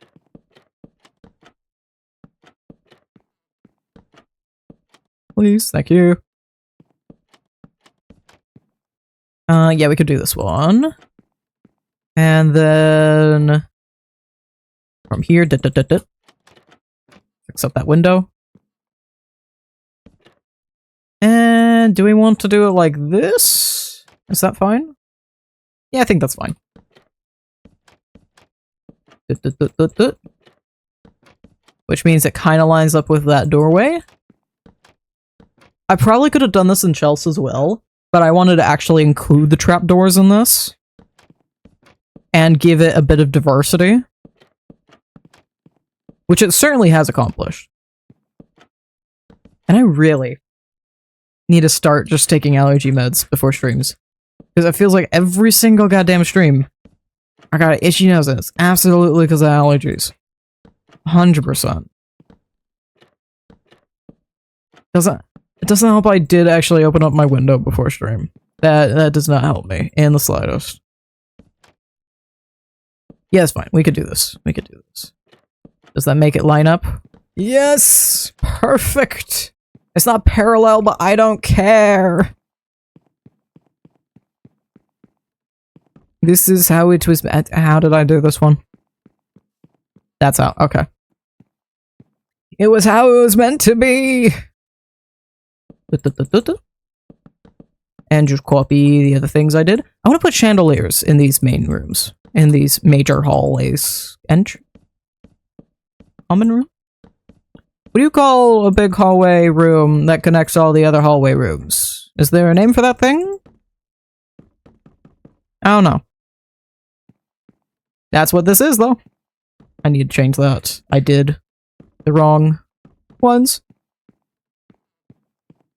Please, thank you. Yeah, we could do this one. And then from here, fix up that window. And do we want to do it like this? Is that fine? Yeah, I think that's fine. Which means it kind of lines up with that doorway. I probably could have done this in shelves as well, but I wanted to actually include the trapdoors in this and give it a bit of diversity, which it certainly has accomplished. And I really need to start just taking allergy meds before streams, because it feels like every single goddamn stream I got an itchy nose and it's absolutely because of allergies. 100%. It doesn't help I did actually open up my window before stream. That does not help me in the slightest. Yeah, it's fine. We could do this. We could do this. Does that make it line up? Yes! Perfect! It's not parallel, but I don't care! This is how it was. How did I do this one? That's how. Okay. It was how it was meant to be! And just copy the other things I did. I want to put chandeliers in these main rooms. In these major hallways. Common room? What do you call a big hallway room that connects all the other hallway rooms? Is there a name for that thing? I don't know. That's what this is, though. I need to change that. I did the wrong ones.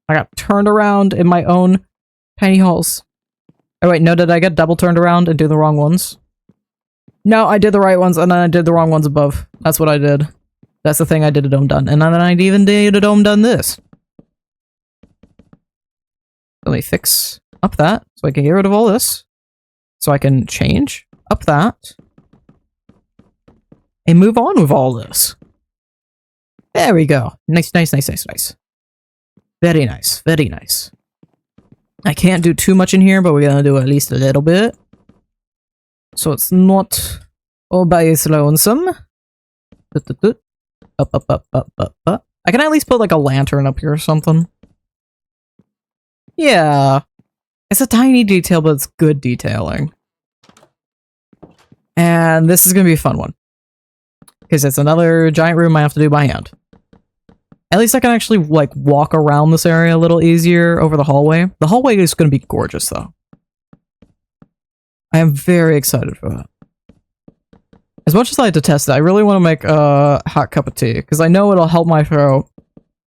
I got turned around in my own tiny halls. Oh wait, no, did I get double turned around and do the wrong ones? No, I did the right ones and then I did the wrong ones above. That's what I did. That's the thing I did a dome done. And then I even did a dome done this. Let me fix up that so I can get rid of all this. So I can change up that. And move on with all this. There we go. Nice, nice, nice, nice, nice. Very nice, very nice. I can't do too much in here, but we're gonna do at least a little bit. So it's not all by its lonesome. Up, up, up, up, up, up. I can at least put like a lantern up here or something. Yeah. It's a tiny detail, but it's good detailing. And this is gonna be a fun one. Because it's another giant room I have to do by hand. At least I can actually, like, walk around this area a little easier over the hallway. The hallway is going to be gorgeous, though. I am very excited for that. As much as I had to test it, I really want to make a hot cup of tea. Because I know it'll help my throat.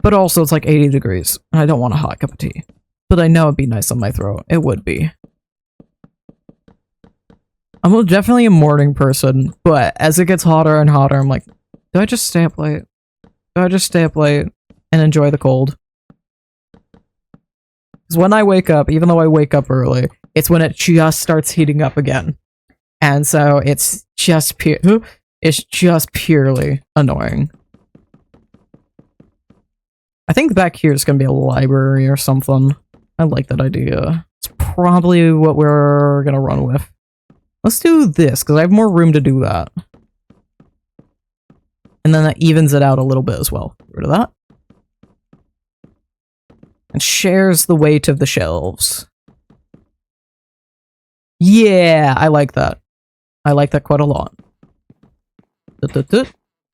But also, it's like 80 degrees. And I don't want a hot cup of tea. But I know it'd be nice on my throat. It would be. I'm definitely a morning person. But as it gets hotter and hotter, I'm like, do I just stay up late? Do I just stay up late and enjoy the cold? Because when I wake up, even though I wake up early, it's when it just starts heating up again. And so it's just purely annoying. I think back here is going to be a library or something. I like that idea. It's probably what we're going to run with. Let's do this, because I have more room to do that. And then that evens it out a little bit as well. Get rid of that. And shares the weight of the shelves. Yeah, I like that. I like that quite a lot.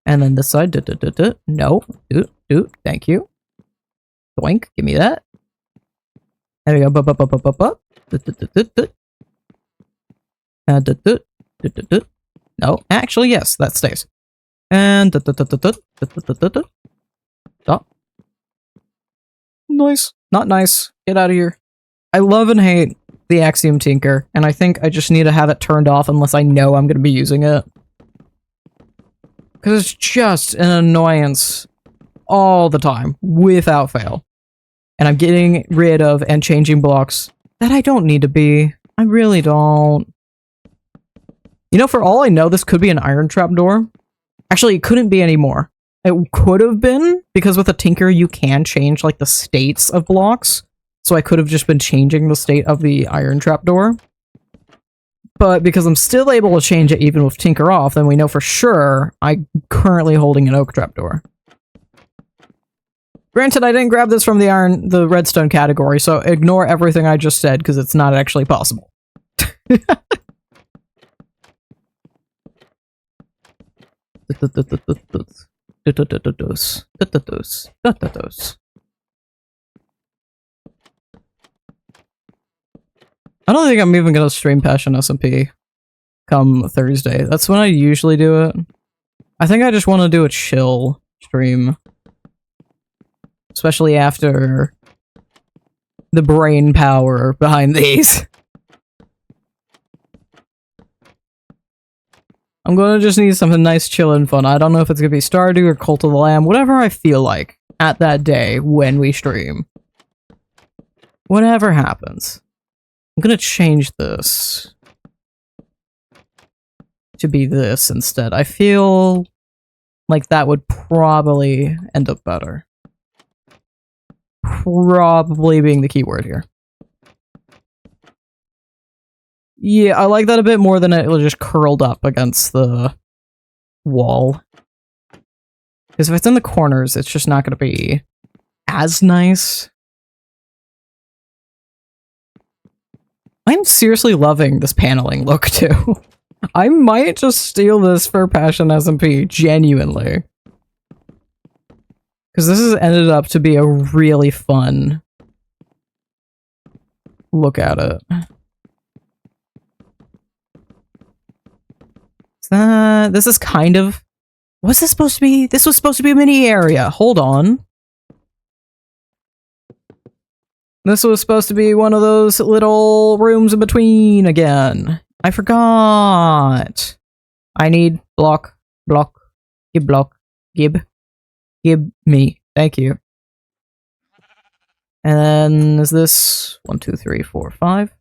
And then this side. No. Thank you. Boink. Give me that. There we go. No. Actually, yes. That stays. And stop. Nice. Not nice. Get out of here. I love and hate the Axiom Tinker, and I think I just need to have it turned off unless I know I'm going to be using it. Because it's just an annoyance all the time, without fail. And I'm getting rid of and changing blocks that I don't need to be. I really don't. You know, for all I know, this could be an iron trapdoor. Actually, it couldn't be anymore. It could have been, because with a Tinker, you can change, like, the states of blocks. So I could have just been changing the state of the iron trapdoor. But because I'm still able to change it even with Tinker off, then we know for sure I'm currently holding an oak trapdoor. Granted, I didn't grab this from the redstone category, so ignore everything I just said, because it's not actually possible. I don't think I'm even gonna stream Passion SMP come Thursday. That's when I usually do it. I think I just want to do a chill stream. Especially after the brain power behind these. I'm gonna just need something nice, chill, and fun. I don't know if it's gonna be Stardew or Cult of the Lamb, whatever I feel like at that day when we stream. Whatever happens. I'm gonna change this to be this instead. I feel like that would probably end up better. Probably being the key word here. Yeah, I like that a bit more than it just curled up against the wall. Because if it's in the corners, it's just not going to be as nice. I'm seriously loving this paneling look, too. I might just steal this for Passion SMP, genuinely. Because this has ended up to be a really fun look at it. This is kind of... What's this supposed to be? This was supposed to be a mini area. Hold on. This was supposed to be one of those little rooms in between again. I forgot. I need block, give me. Thank you. And then is this 1, 2, 3, 4, 5?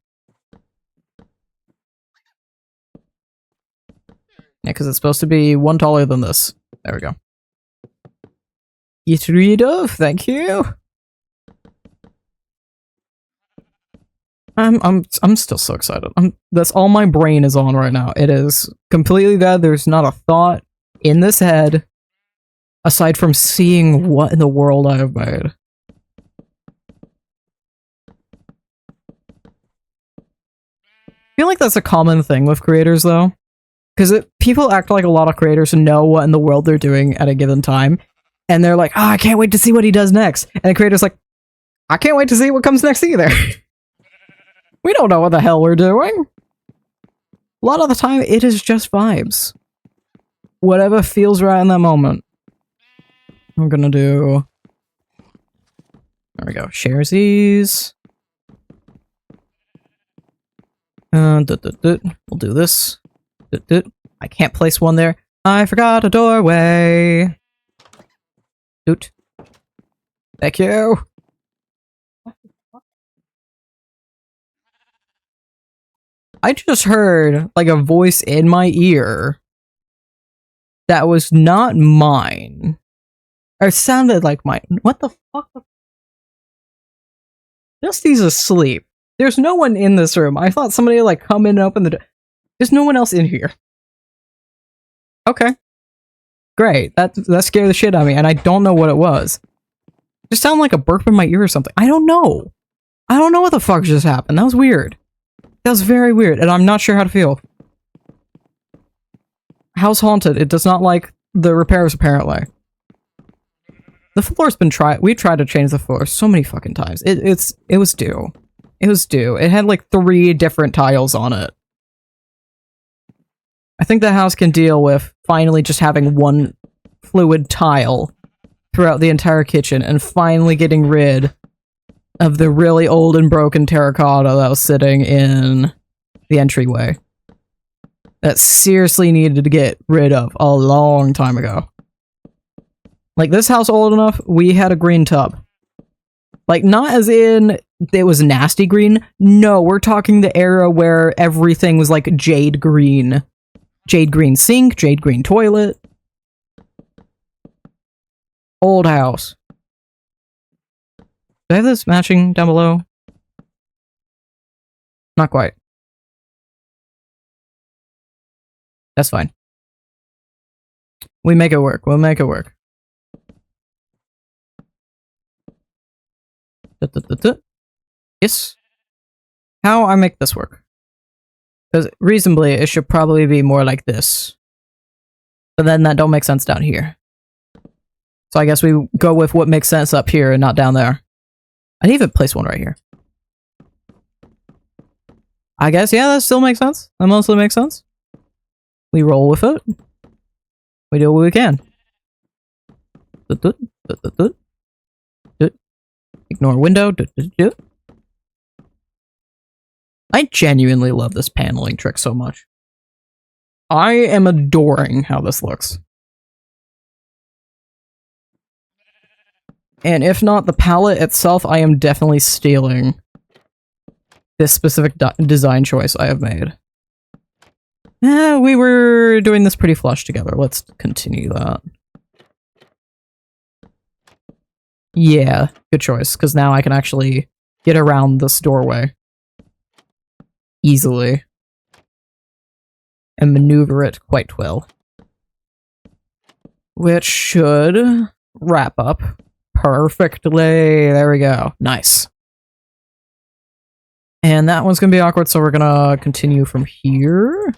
Yeah, because it's supposed to be one taller than this. There we go. Get rid of, thank you. I'm still so excited. That's all my brain is on right now. It is completely dead. There's not a thought in this head aside from seeing what in the world I have made. I feel like that's a common thing with creators, though. Because people act like a lot of creators know what in the world they're doing at a given time. And they're like, oh, I can't wait to see what he does next. And the creator's like, I can't wait to see what comes next either. We don't know what the hell we're doing. A lot of the time, it is just vibes. Whatever feels right in that moment. I'm gonna do... There we go. Sharesies. We'll do this. I can't place one there. I forgot a doorway. Doot. Thank you. I just heard, like, a voice in my ear that was not mine. Or it sounded like mine. What the fuck? Dusty's asleep. There's no one in this room. I thought somebody would, like, come in and open the door. There's no one else in here. Okay. Great. That scared the shit out of me, and I don't know what it was. It just sounded like a burp in my ear or something. I don't know. I don't know what the fuck just happened. That was weird. That was very weird, and I'm not sure how to feel. House haunted. It does not like the repairs, apparently. The floor's been we tried to change the floor so many fucking times. It was due. It was due. It had like 3 different tiles on it. I think the house can deal with finally just having one fluid tile throughout the entire kitchen and finally getting rid of the really old and broken terracotta that was sitting in the entryway. That seriously needed to get rid of a long time ago. Like, this house old enough, we had a green tub. Like, not as in it was nasty green. No, we're talking the era where everything was like jade green. Jade green sink, jade green toilet. Old house. Do I have this matching down below? Not quite. That's fine. We make it work. We'll make it work. Yes. How I make this work? Because reasonably, it should probably be more like this. But then that don't make sense down here. So I guess we go with what makes sense up here and not down there. I'd even place one right here. I guess, yeah, that still makes sense. That mostly makes sense. We roll with it. We do what we can. Ignore window. I genuinely love this paneling trick so much. I am adoring how this looks. And if not the palette itself, I am definitely stealing this specific design choice I have made. We were doing this pretty flush together. Let's continue that. Yeah, good choice, because now I can actually get around this doorway easily and maneuver it quite well. Which should wrap up perfectly. There we go. Nice. And that one's gonna be awkward, so we're gonna continue from here.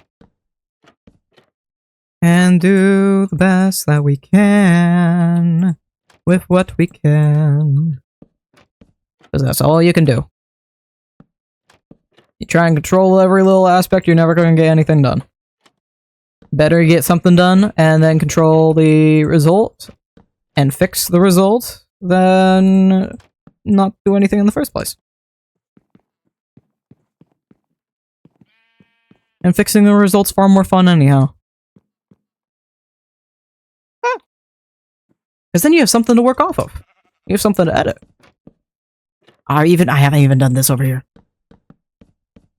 And do the best that we can with what we can. Because that's all you can do. You try and control every little aspect, you're never going to get anything done. Better get something done and then control the result and fix the result than not do anything in the first place. And fixing the result's far more fun anyhow. Because then you have something to work off of. You have something to edit. I haven't even done this over here.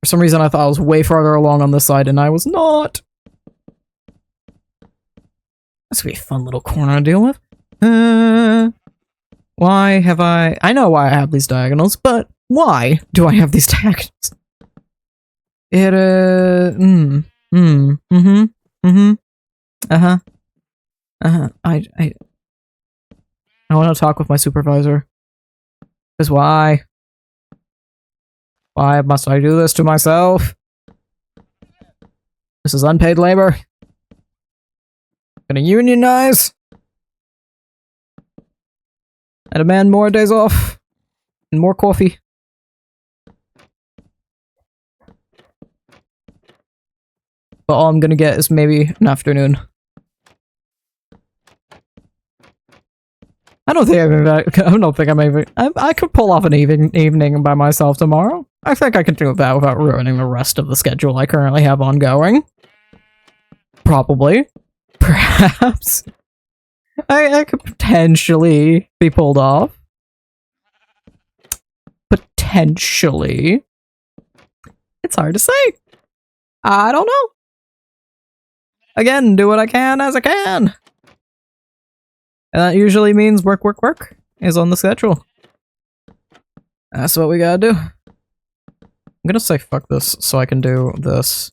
For some reason I thought I was way farther along on this side and I was not. That's gonna be a fun little corner to deal with. Why have I know why I have these diagonals, but why do I have these diagonals? I want to talk with my supervisor. Because why? Why must I do this to myself? This is unpaid labor. Gonna unionize. I demand more days off. And more coffee. But all I'm gonna get is maybe an afternoon. I don't think I could pull off an evening by myself tomorrow. I think I can do that without ruining the rest of the schedule I currently have ongoing. Probably. Perhaps. I could potentially be pulled off. Potentially. It's hard to say. I don't know. Again, do what I can as I can. And that usually means work is on the schedule. That's what we gotta do. I'm gonna say fuck this so I can do this.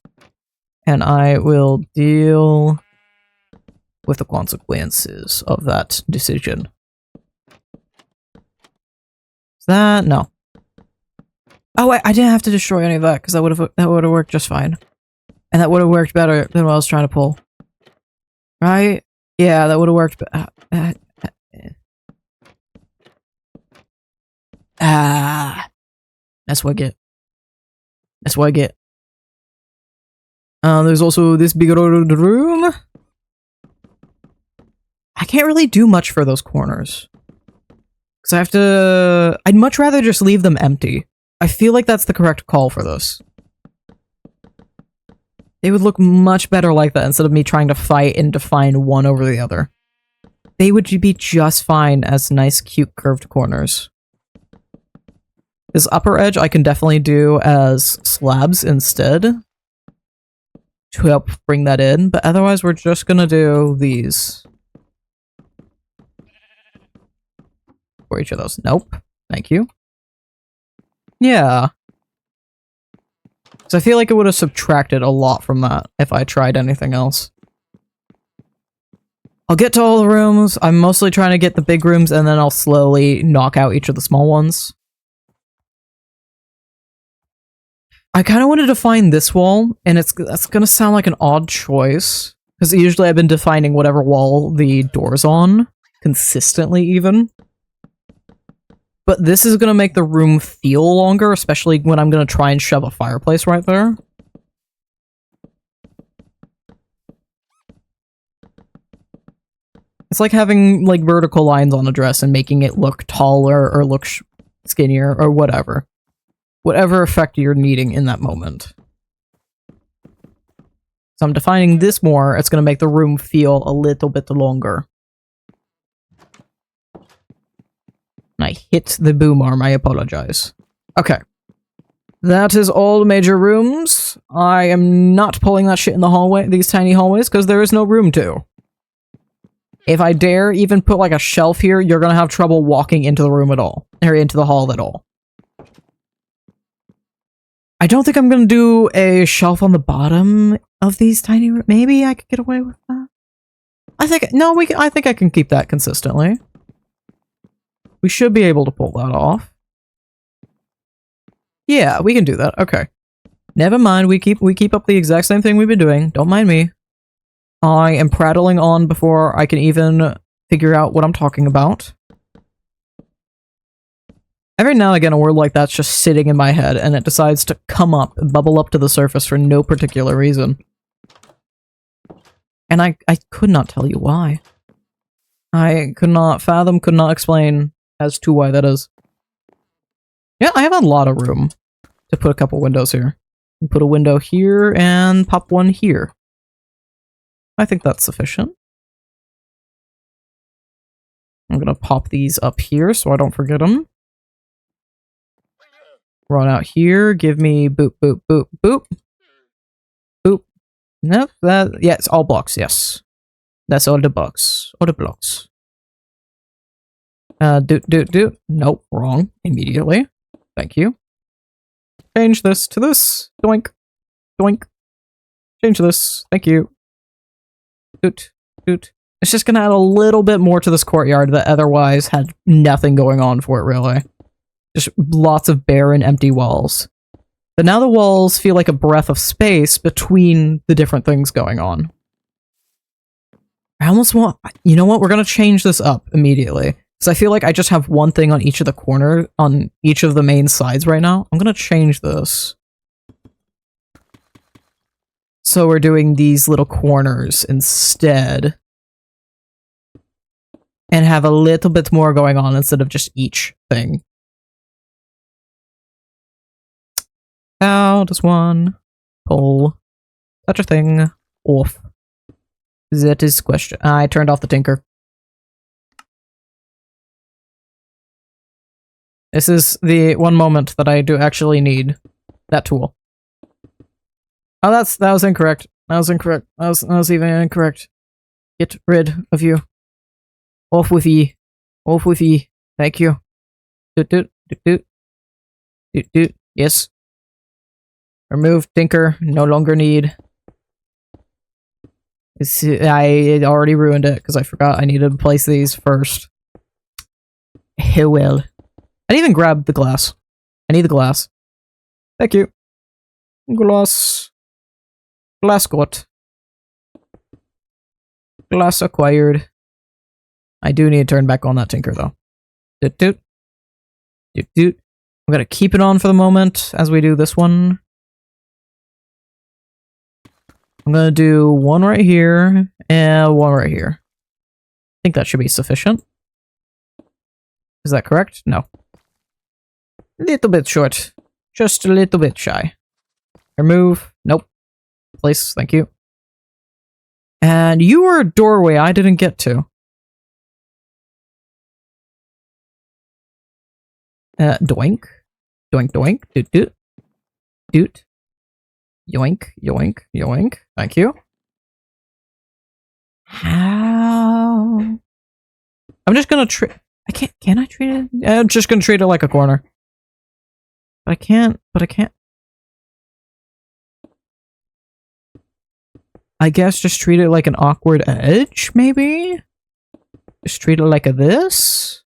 And I will deal with the consequences of that decision. Is that? No. Oh wait, I didn't have to destroy any of that because that would have worked just fine. And that would have worked better than what I was trying to pull. Right? Yeah, that would have worked. That's what I get. That's what I get. There's also this big room. I can't really do much for those corners. So I have to... I'd much rather just leave them empty. I feel like that's the correct call for this. They would look much better like that instead of me trying to fight and define one over the other. They would be just fine as nice, cute, curved corners. This upper edge I can definitely do as slabs instead to help bring that in, but otherwise we're just gonna do these. For each of those. Nope. Thank you. Yeah. So I feel like it would have subtracted a lot from that if I tried anything else. I'll get to all the rooms. I'm mostly trying to get the big rooms, and then I'll slowly knock out each of the small ones. I kind of wanted to find this wall, and that's going to sound like an odd choice, because usually I've been defining whatever wall the door's on, consistently even. But this is going to make the room feel longer, especially when I'm going to try and shove a fireplace right there. It's like having, like, vertical lines on a dress and making it look taller or look skinnier or whatever. Whatever effect you're needing in that moment. So I'm defining this more, it's going to make the room feel a little bit longer. And I hit the boom arm, I apologize. Okay. That is all the major rooms. I am not pulling that shit in the hallway, these tiny hallways, because there is no room to. If I dare even put like a shelf here, you're gonna have trouble walking into the room at all. Or into the hall at all. I don't think I'm gonna do a shelf on the bottom of these tiny rooms. Maybe I could get away with that. I think I can keep that consistently. We should be able to pull that off. Yeah, we can do that. Okay. Never mind, we keep up the exact same thing we've been doing. Don't mind me. I am prattling on before I can even figure out what I'm talking about. Every now and again, a word like that's just sitting in my head, and it decides to come up and bubble up to the surface for no particular reason. And I could not tell you why. I could not fathom, could not explain as to why that is. Yeah, I have a lot of room to put a couple windows here. Put a window here and pop one here. I think that's sufficient. I'm gonna pop these up here so I don't forget them. Run out here, give me boop, boop, boop, boop. Boop. Nope, yeah, it's all blocks, yes. That's all the blocks. All the blocks. Do. Nope, wrong. Immediately. Thank you. Change this to this. Doink. Doink. Change this. Thank you. Doot. Doot. It's just gonna add a little bit more to this courtyard that otherwise had nothing going on for it, really. Just lots of barren, empty walls. But now the walls feel like a breath of space between the different things going on. I almost want... You know what? We're gonna change this up immediately. Because I feel like I just have one thing on each of the corner, on each of the main sides right now. I'm gonna change this. So we're doing these little corners instead. And have a little bit more going on instead of just each thing. How does one pull such a thing off? That is question. I turned off the tinker. This is the one moment that I do actually need that tool. Oh, that was incorrect. That was incorrect. That was even incorrect. Get rid of you. Off with ye. Off with ye. Thank you. Doot doot doot doot. Doot doot. Yes. Remove tinker. No longer need. I already ruined it because I forgot I needed to place these first. Oh well. I didn't even grab the glass. I need the glass. Thank you. Glass. Glass got. Glass acquired. I do need to turn back on that tinker though. Doot doot. Doot doot. I'm gonna keep it on for the moment as we do this one. I'm gonna do one right here and one right here. I think that should be sufficient. Is that correct? No. Little bit short. Just a little bit shy. Remove. Nope. Place. Thank you. And you were a doorway I didn't get to. Doink. Doink, doink. Doot, doot. Doot. Yoink, yoink, yoink. Thank you. How? I'm just gonna treat... can I treat it? I'm just gonna treat it like a corner. But I can't. I guess just treat it like an awkward edge, maybe? Just treat it like a this?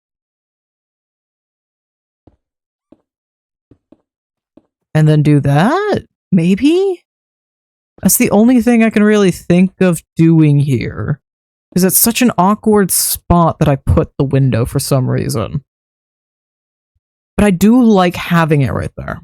And then do that? Maybe? That's the only thing I can really think of doing here. Because it's such an awkward spot that I put the window for some reason. But I do like having it right there.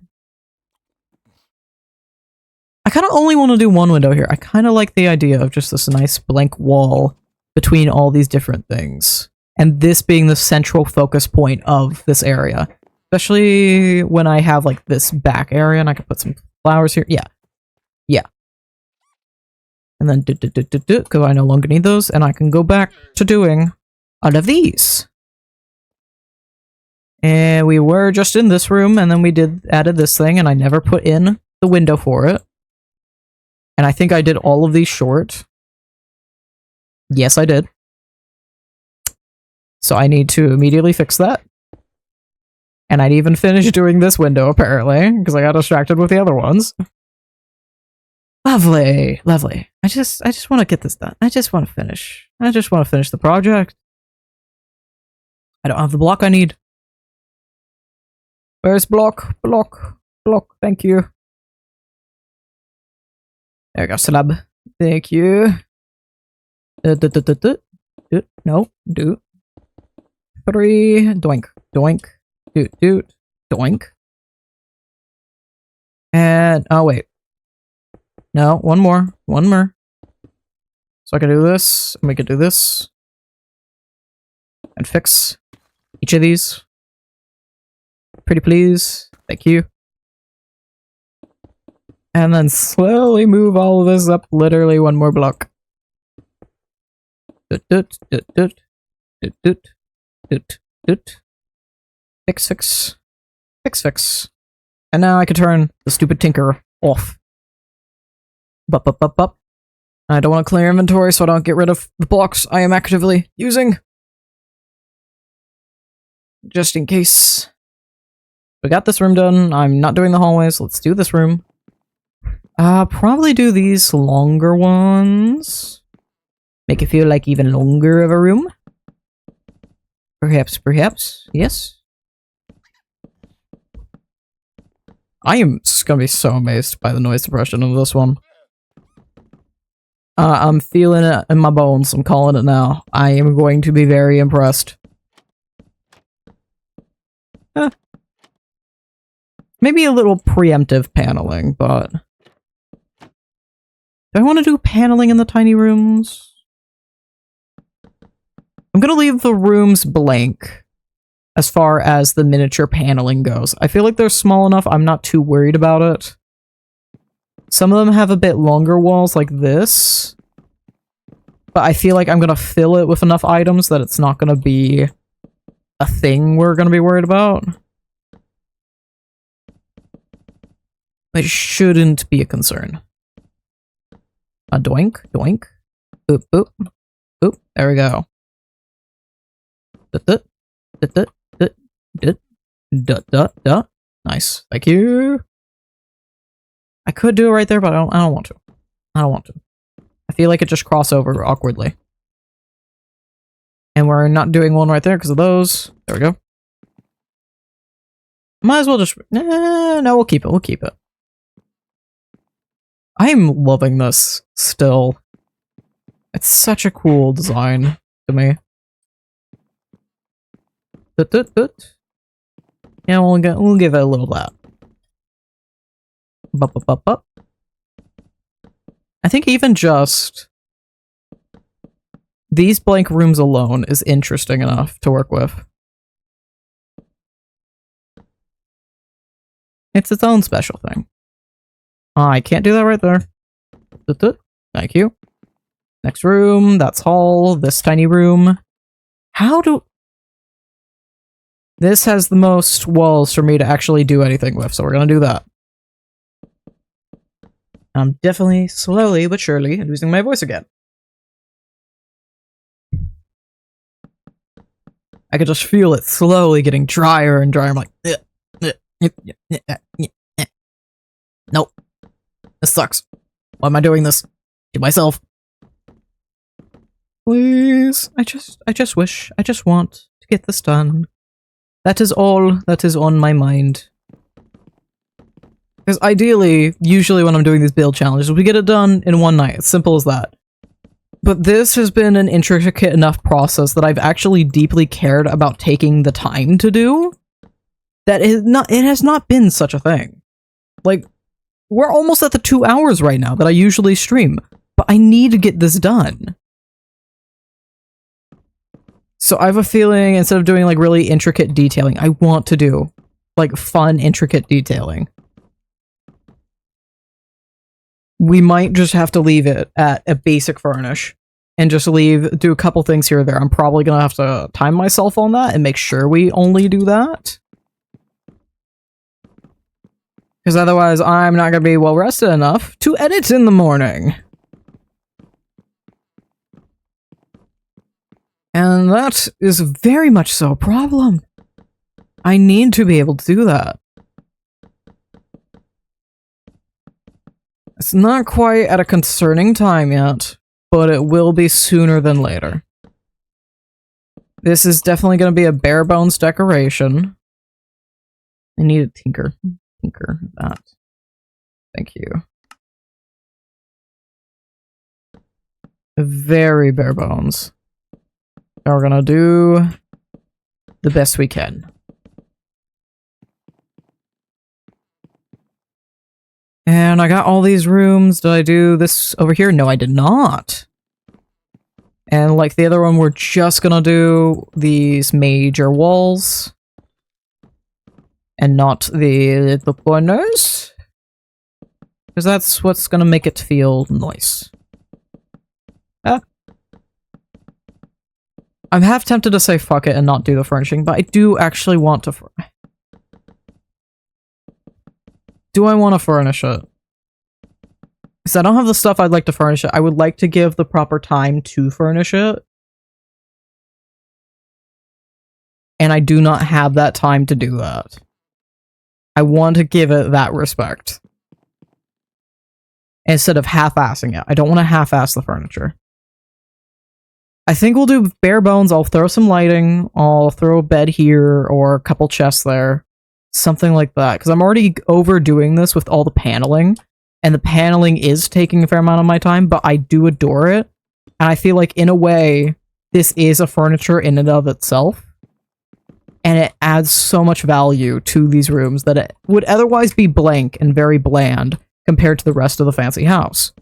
I kind of only want to do one window here. I kind of like the idea of just this nice blank wall between all these different things. And this being the central focus point of this area. Especially when I have like this back area and I can put some flowers here. Yeah. Yeah. And then because I no longer need those, and I can go back to doing all of these. And we were just in this room, and then we added this thing, and I never put in the window for it. And I think I did all of these short. Yes, I did. So I need to immediately fix that. And I'd even finish doing this window, apparently, because I got distracted with the other ones. Lovely, lovely. I just want to get this done. I just want to finish. I just want to finish the project. I don't have the block I need. Where's block? Block. Block. Thank you. There we go, slab. Thank you. No, do. 3. Doink. Doink. Doot. Doink. And, oh wait. No, one more. One more. So I can do this, and we can do this. And fix each of these. Pretty please. Thank you. And then slowly move all of this up literally one more block. Doot, doot, doot, doot. Doot, doot. Doot, doot. Fix, fix. Fix, fix. And now I can turn the stupid tinker off. Bup. I don't want to clear inventory, so I don't get rid of the blocks I am actively using. Just in case. We got this room done. I'm not doing the hallways. Let's do this room. Probably do these longer ones. Make it feel like even longer of a room. Perhaps. Yes. I am gonna be so amazed by the noise suppression of this one. I'm feeling it in my bones. I'm calling it now. I am going to be very impressed. Maybe a little preemptive paneling, but... Do I want to do paneling in the tiny rooms? I'm gonna leave the rooms blank as far as the miniature paneling goes. I feel like they're small enough, I'm not too worried about it. Some of them have a bit longer walls like this. But I feel like I'm gonna fill it with enough items that it's not gonna be a thing we're gonna be worried about. It shouldn't be a concern. Doink, doink. Boop, boop. Boop, there we go. Nice, thank you. I could do it right there, but I don't want to. I don't want to. I feel like it just cross over awkwardly. And we're not doing one right there because of those. There we go. Might as well just... no, we'll keep it. We'll keep it. I'm loving this still. It's such a cool design to me. Yeah, we'll give it a little that. Bup. I think even just these blank rooms alone is interesting enough to work with. It's its own special thing. I can't do that right there. Thank you. Next room, that's hall, this tiny room. How do... This has the most walls for me to actually do anything with, so we're gonna do that. I'm definitely, slowly but surely, losing my voice again. I could just feel it slowly getting drier and drier. I'm like, nope. This sucks. Why am I doing this to myself? Please. I just wish. I just want to get this done. That is all that is on my mind. Because ideally, usually when I'm doing these build challenges, we get it done in one night. It's simple as that. But this has been an intricate enough process that I've actually deeply cared about taking the time to do. That it has not been such a thing. Like, we're almost at the 2 hours right now that I usually stream. But I need to get this done. So I have a feeling instead of doing like really intricate detailing, I want to do like fun, intricate detailing. We might just have to leave it at a basic furnish and just do a couple things here or there. I'm probably going to have to time myself on that and make sure we only do that. Because otherwise I'm not going to be well rested enough to edit in the morning. And that is very much so a problem. I need to be able to do that. It's not quite at a concerning time yet, but it will be sooner than later. This is definitely going to be a bare bones decoration. I need a tinker. Tinker that. Thank you. Very bare bones. And we're gonna do the best we can. And I got all these rooms. Did I do this over here? No, I did not. And like the other one, we're just gonna do these major walls. And not the corners. Because that's what's gonna make it feel nice. I'm half tempted to say fuck it and not do the furnishing, but I do actually want to do I want to furnish it? Because I don't have the stuff I'd like to furnish it. I would like to give the proper time to furnish it. And I do not have that time to do that. I want to give it that respect. Instead of half-assing it. I don't want to half-ass the furniture. I think we'll do bare bones. I'll throw some lighting. I'll throw a bed here or a couple chests there. Something like that. Because I'm already overdoing this with all the paneling. And the paneling is taking a fair amount of my time, but I do adore it. And I feel like, in a way, this is a furniture in and of itself. And it adds so much value to these rooms that it would otherwise be blank and very bland compared to the rest of the fancy house.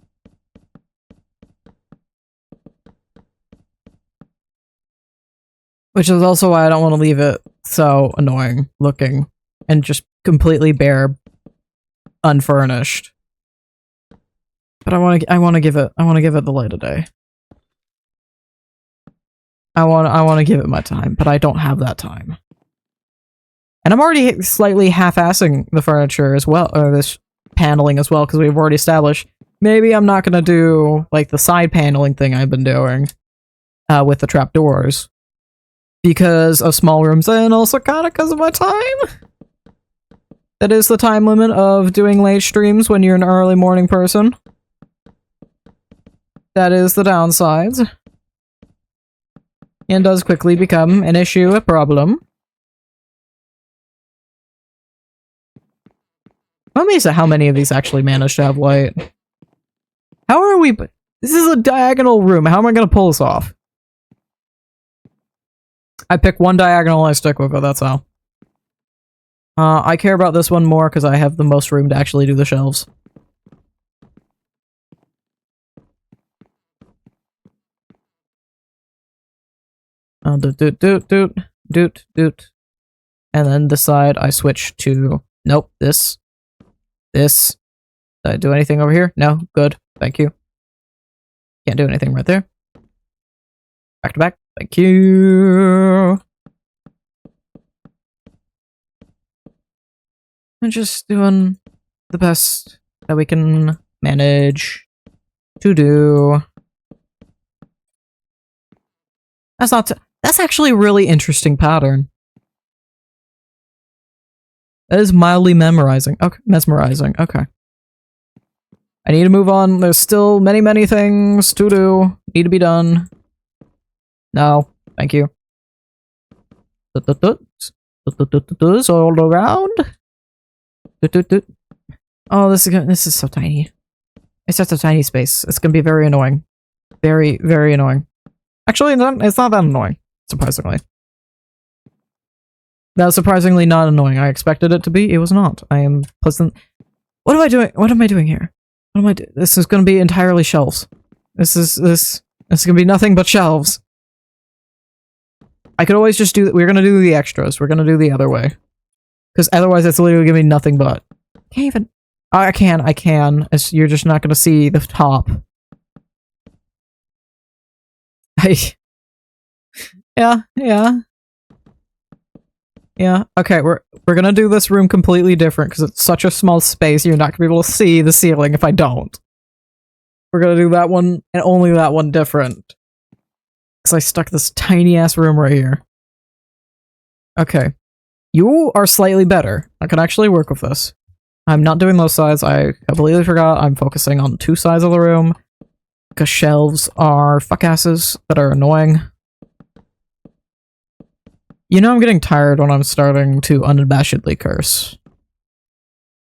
Which is also why I don't want to leave it so annoying looking and just completely bare, unfurnished. But I want to give it the light of day. I want to give it my time, but I don't have that time. And I'm already slightly half-assing the furniture as well, or this paneling as well, because we've already established maybe I'm not gonna do like the side paneling thing I've been doing with the trapdoors. Because of small rooms and also kind of because of my time. That is the time limit of doing late streams when you're an early morning person. That is the downsides. And does quickly become an issue, a problem. I'm amazed at how many of these actually manage to have light. How are we... This is a diagonal room. How am I going to pull this off? I pick one diagonal and I stick with it, that's how. I care about this one more because I have the most room to actually do the shelves. Doot. And then this side I switch to Nope. This. This. Did I do anything over here? No? Good. Thank you. Can't do anything right there. Back to back. Thank you. I'm just doing the best that we can manage to do. That's not. That's actually a really interesting pattern. That is mildly memorizing. Okay, mesmerizing. Okay. I need to move on. There's still many, many things to do. Need to be done. No, thank you. All around. Oh, this is so tiny. It's just a tiny space. It's gonna be very annoying. Very, very annoying. Actually, it's not that annoying, surprisingly. That was surprisingly not annoying. I expected it to be. It was not. I am pleasant. What am I doing? What am I doing here? What am I doing? This is gonna be entirely shelves. This is gonna be nothing but shelves. I could always just do. We're gonna do the extras. We're gonna do the other way. Because otherwise it's literally gonna be nothing but. Can't even. Oh, I can. You're just not gonna see the top. Yeah. Okay, we're gonna do this room completely different because it's such a small space. You're not gonna be able to see the ceiling if I don't. We're gonna do that one and only that one different. Because I stuck this tiny ass room right here. Okay. You are slightly better. I can actually work with this. I'm not doing those sides. I completely forgot. I'm focusing on 2 sides of the room. Because shelves are fuckasses that are annoying. You know I'm getting tired when I'm starting to unabashedly curse.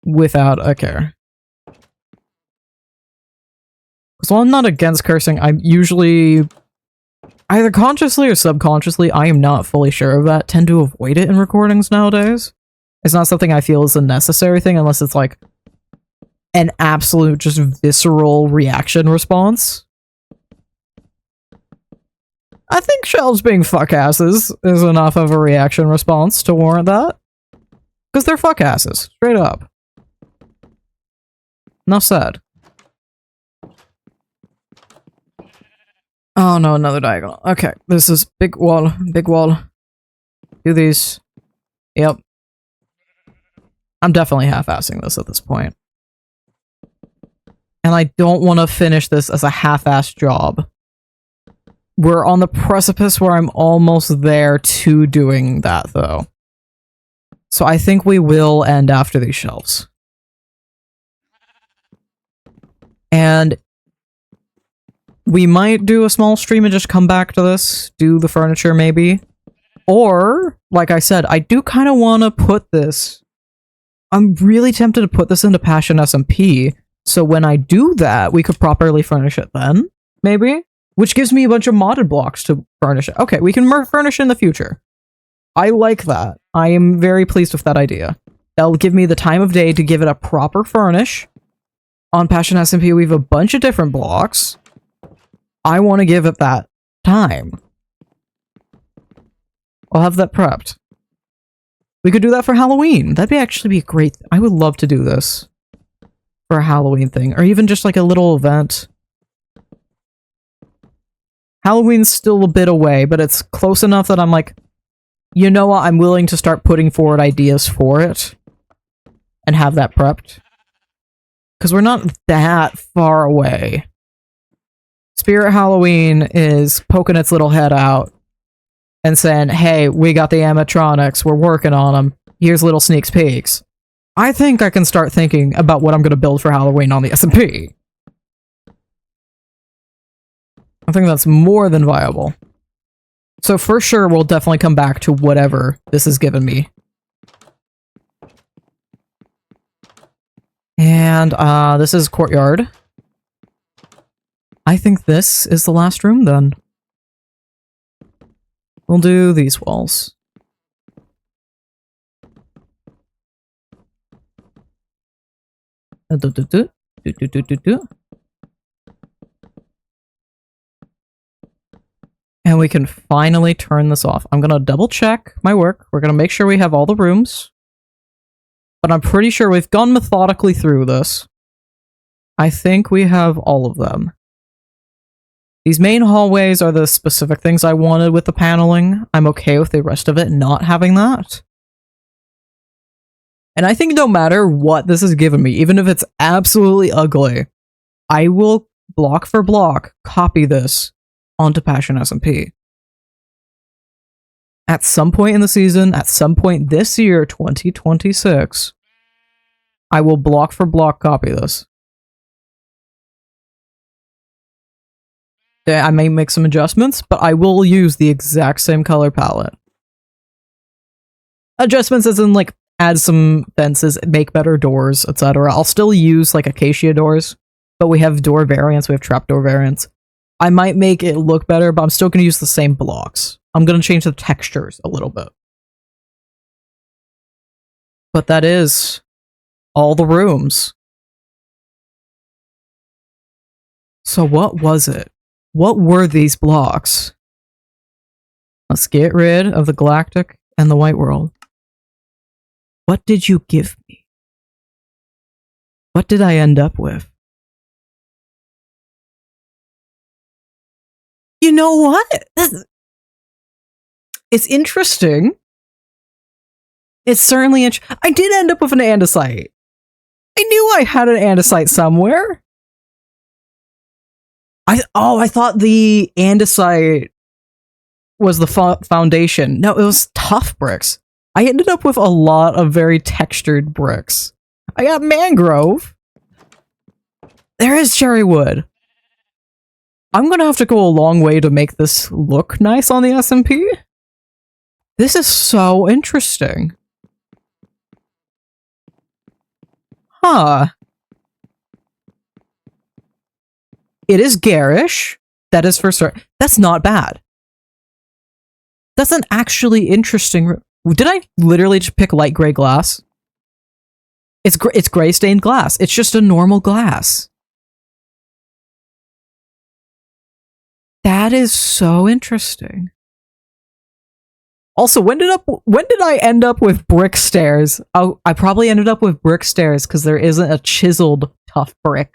Without a care. Because while I'm not against cursing, I'm usually... either consciously or subconsciously, I am not fully sure of that, tend to avoid it in recordings nowadays. It's not something I feel is a necessary thing unless it's like an absolute just visceral reaction response. I think shelves being fuckasses is enough of a reaction response to warrant that. Because they're fuckasses, straight up. Enough said. Oh no, another diagonal. Okay, this is big wall, big wall. Do these. Yep. I'm definitely half-assing this at this point. And I don't want to finish this as a half-assed job. We're on the precipice where I'm almost there to doing that, though. So I think we will end after these shelves. And we might do a small stream and just come back to this, do the furniture maybe. Or, like I said, I do kind of want to put this... I'm really tempted to put this into Passion SMP, so when I do that, we could properly furnish it then, maybe? Which gives me a bunch of modded blocks to furnish it. Okay, we can furnish in the future. I like that. I am very pleased with that idea. That'll give me the time of day to give it a proper furnish. On Passion SMP, we have a bunch of different blocks. I want to give it that time. I'll have that prepped. We could do that for Halloween. That'd actually be great. I would love to do this for a Halloween thing, or even just like a little event. Halloween's still a bit away, but it's close enough that I'm like, you know what, I'm willing to start putting forward ideas for it and have that prepped. Because we're not that far away. Spirit Halloween is poking its little head out and saying, hey, we got the animatronics, we're working on them, here's little sneak peeks. I think I can start thinking about what I'm going to build for Halloween on the SMP. I think that's more than viable. So for sure, we'll definitely come back to whatever this has given me. And this is courtyard. I think this is the last room then. We'll do these walls. And we can finally turn this off. I'm gonna double check my work. We're gonna make sure we have all the rooms. but I'm pretty sure we've gone methodically through this. I think we have all of them. These main hallways are the specific things I wanted with the paneling. I'm okay with the rest of it not having that. And I think no matter what this has given me, even if it's absolutely ugly, I will block for block copy this onto Passion SMP. At some point in the season, at some point this year, 2026, I will block for block copy this. I may make some adjustments, but I will use the exact same color palette. Adjustments as in, like, add some fences, make better doors, etc. I'll still use, like, acacia doors, but we have door variants, we have trapdoor variants. I might make it look better, but I'm still going to use the same blocks. I'm going to change the textures a little bit. But that is all the rooms. So what was it? What were these blocks? Let's get rid of the galactic and the white world. What did you give me? What did I end up with? You know what? It's interesting. It's certainly I did end up with an andesite. I knew I had an andesite somewhere. I thought the andesite was the foundation. No, it was tough bricks. I ended up with a lot of very textured bricks. I got mangrove. There is cherry wood. I'm gonna have to go a long way to make this look nice on the SMP. This is so interesting. Huh. It is garish. That is for certain. That's not bad. That's an actually interesting... Did I literally just pick light gray glass? It's gray stained glass. It's just a normal glass. That is so interesting. Also, when did I end up with brick stairs? Oh, I probably ended up with brick stairs because there isn't a chiseled tough brick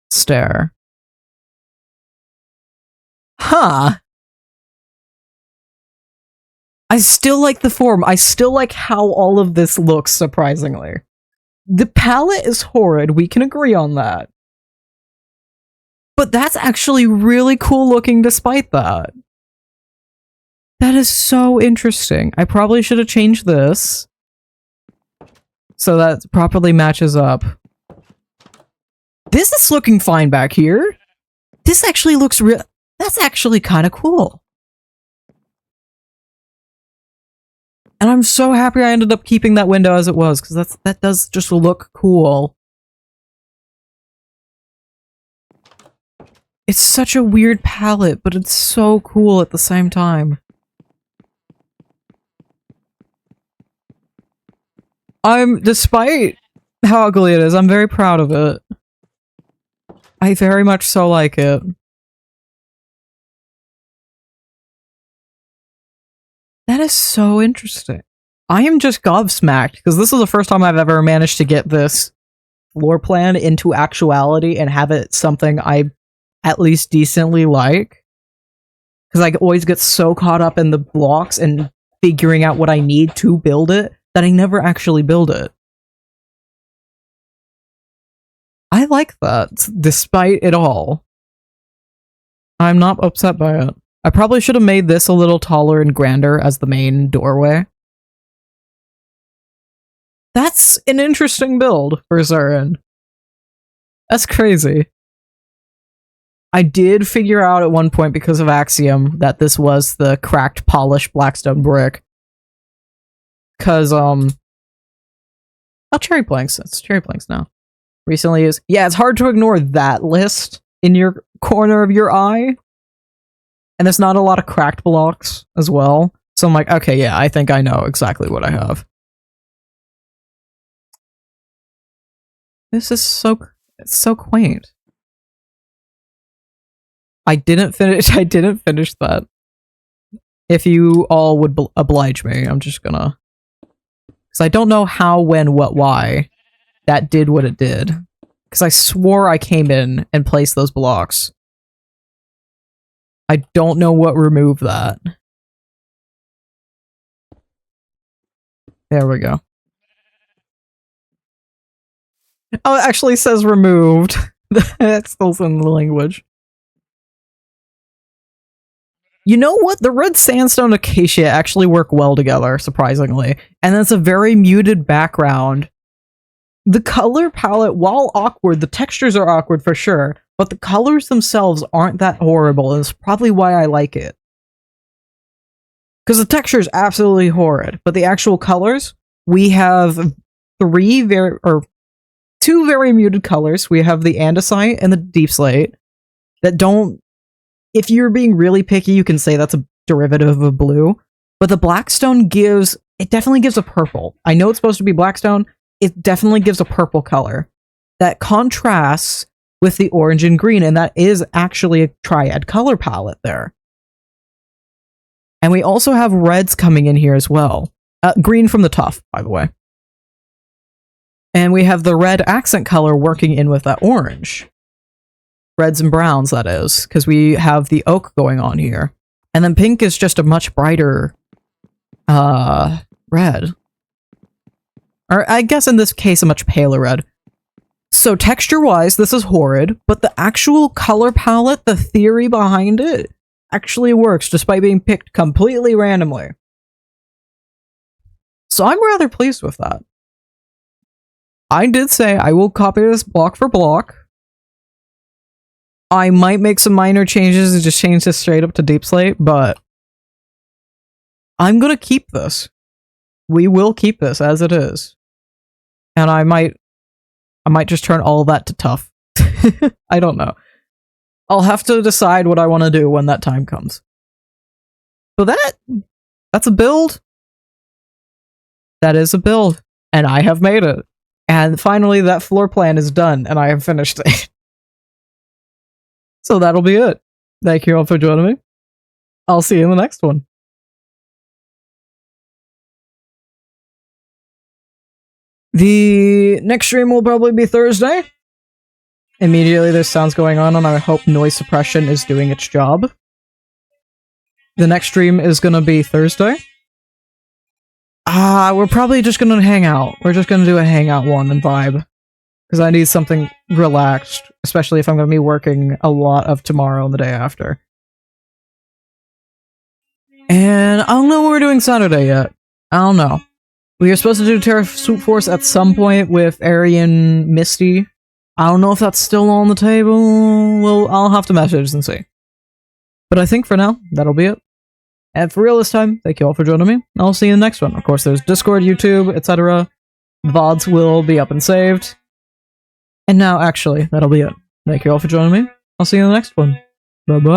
stair. Huh. I still like the form. I still like how all of this looks, surprisingly. The palette is horrid, we can agree on that. But that's actually really cool looking despite that. That is so interesting. I probably should have changed this so that properly matches up. This is looking fine back here. This actually looks real. That's actually kind of cool. And I'm so happy I ended up keeping that window as it was, because that does just look cool. It's such a weird palette, but it's so cool at the same time. Despite how ugly it is, I'm very proud of it. I very much so like it. That is so interesting. I am just gobsmacked, because this is the first time I've ever managed to get this floor plan into actuality and have it something I at least decently like. Because I always get so caught up in the blocks and figuring out what I need to build it that I never actually build it. I like that, despite it all. I'm not upset by it. I probably should have made this a little taller and grander as the main doorway. That's an interesting build for certain. That's crazy. I did figure out at one point, because of Axiom, that this was the cracked, polished Blackstone brick. Because, oh, cherry planks. It's cherry planks now. Recently is... Yeah, it's hard to ignore that list in your corner of your eye. And there's not a lot of cracked blocks as well. So I'm like, okay, yeah, I think I know exactly what I have. This is it's so quaint. I didn't finish that. If you all would oblige me, I'm just gonna Because I don't know how, when, what, why that did what it did. Because I swore I came in and placed those blocks. I don't know what removed that. There we go. Oh, it actually says removed. That's still in the language. You know what? The red sandstone and acacia actually work well together, surprisingly. And that's a very muted background. The color palette, while awkward, the textures are awkward for sure, but the colors themselves aren't that horrible, and it's probably why I like it. Because the texture is absolutely horrid, but the actual colors, we have two very muted colors. We have the andesite and the deep slate that don't, if you're being really picky, you can say that's a derivative of blue, but the blackstone definitely gives a purple. I know it's supposed to be blackstone, it definitely gives a purple color that contrasts with the orange and green, and that is actually a triad color palette there. And we also have reds coming in here as well. Green from the tuff, by the way. And we have the red accent color working in with that orange. Reds and browns, that is, because we have the oak going on here. And then pink is just a much brighter red. Or I guess in this case, a much paler red. So texture-wise, this is horrid, but the actual color palette, the theory behind it, actually works, despite being picked completely randomly. So I'm rather pleased with that. I did say I will copy this block for block. I might make some minor changes and just change this straight up to deep slate, but I'm gonna keep this. We will keep this as it is. And I might just turn all of that to tough. I don't know. I'll have to decide what I want to do when that time comes. So that's a build. That is a build. And I have made it. And finally, that floor plan is done, and I have finished it. So that'll be it. Thank you all for joining me. I'll see you in the next one. The next stream will probably be Thursday. Immediately there's sounds going on, and I hope noise suppression is doing its job. The next stream is gonna be Thursday. We're probably just gonna hang out. We're just gonna do a hangout one and vibe. Because I need something relaxed, especially if I'm gonna be working a lot of tomorrow and the day after. And I don't know what we're doing Saturday yet. I don't know. We are supposed to do Terra Swoop Force at some point with Arian Misty. I don't know if that's still on the table. Well, I'll have to message and see. But I think for now, that'll be it. And for real this time, thank you all for joining me. I'll see you in the next one. Of course, there's Discord, YouTube, etc. VODs will be up and saved. And now, actually, that'll be it. Thank you all for joining me. I'll see you in the next one. Bye-bye.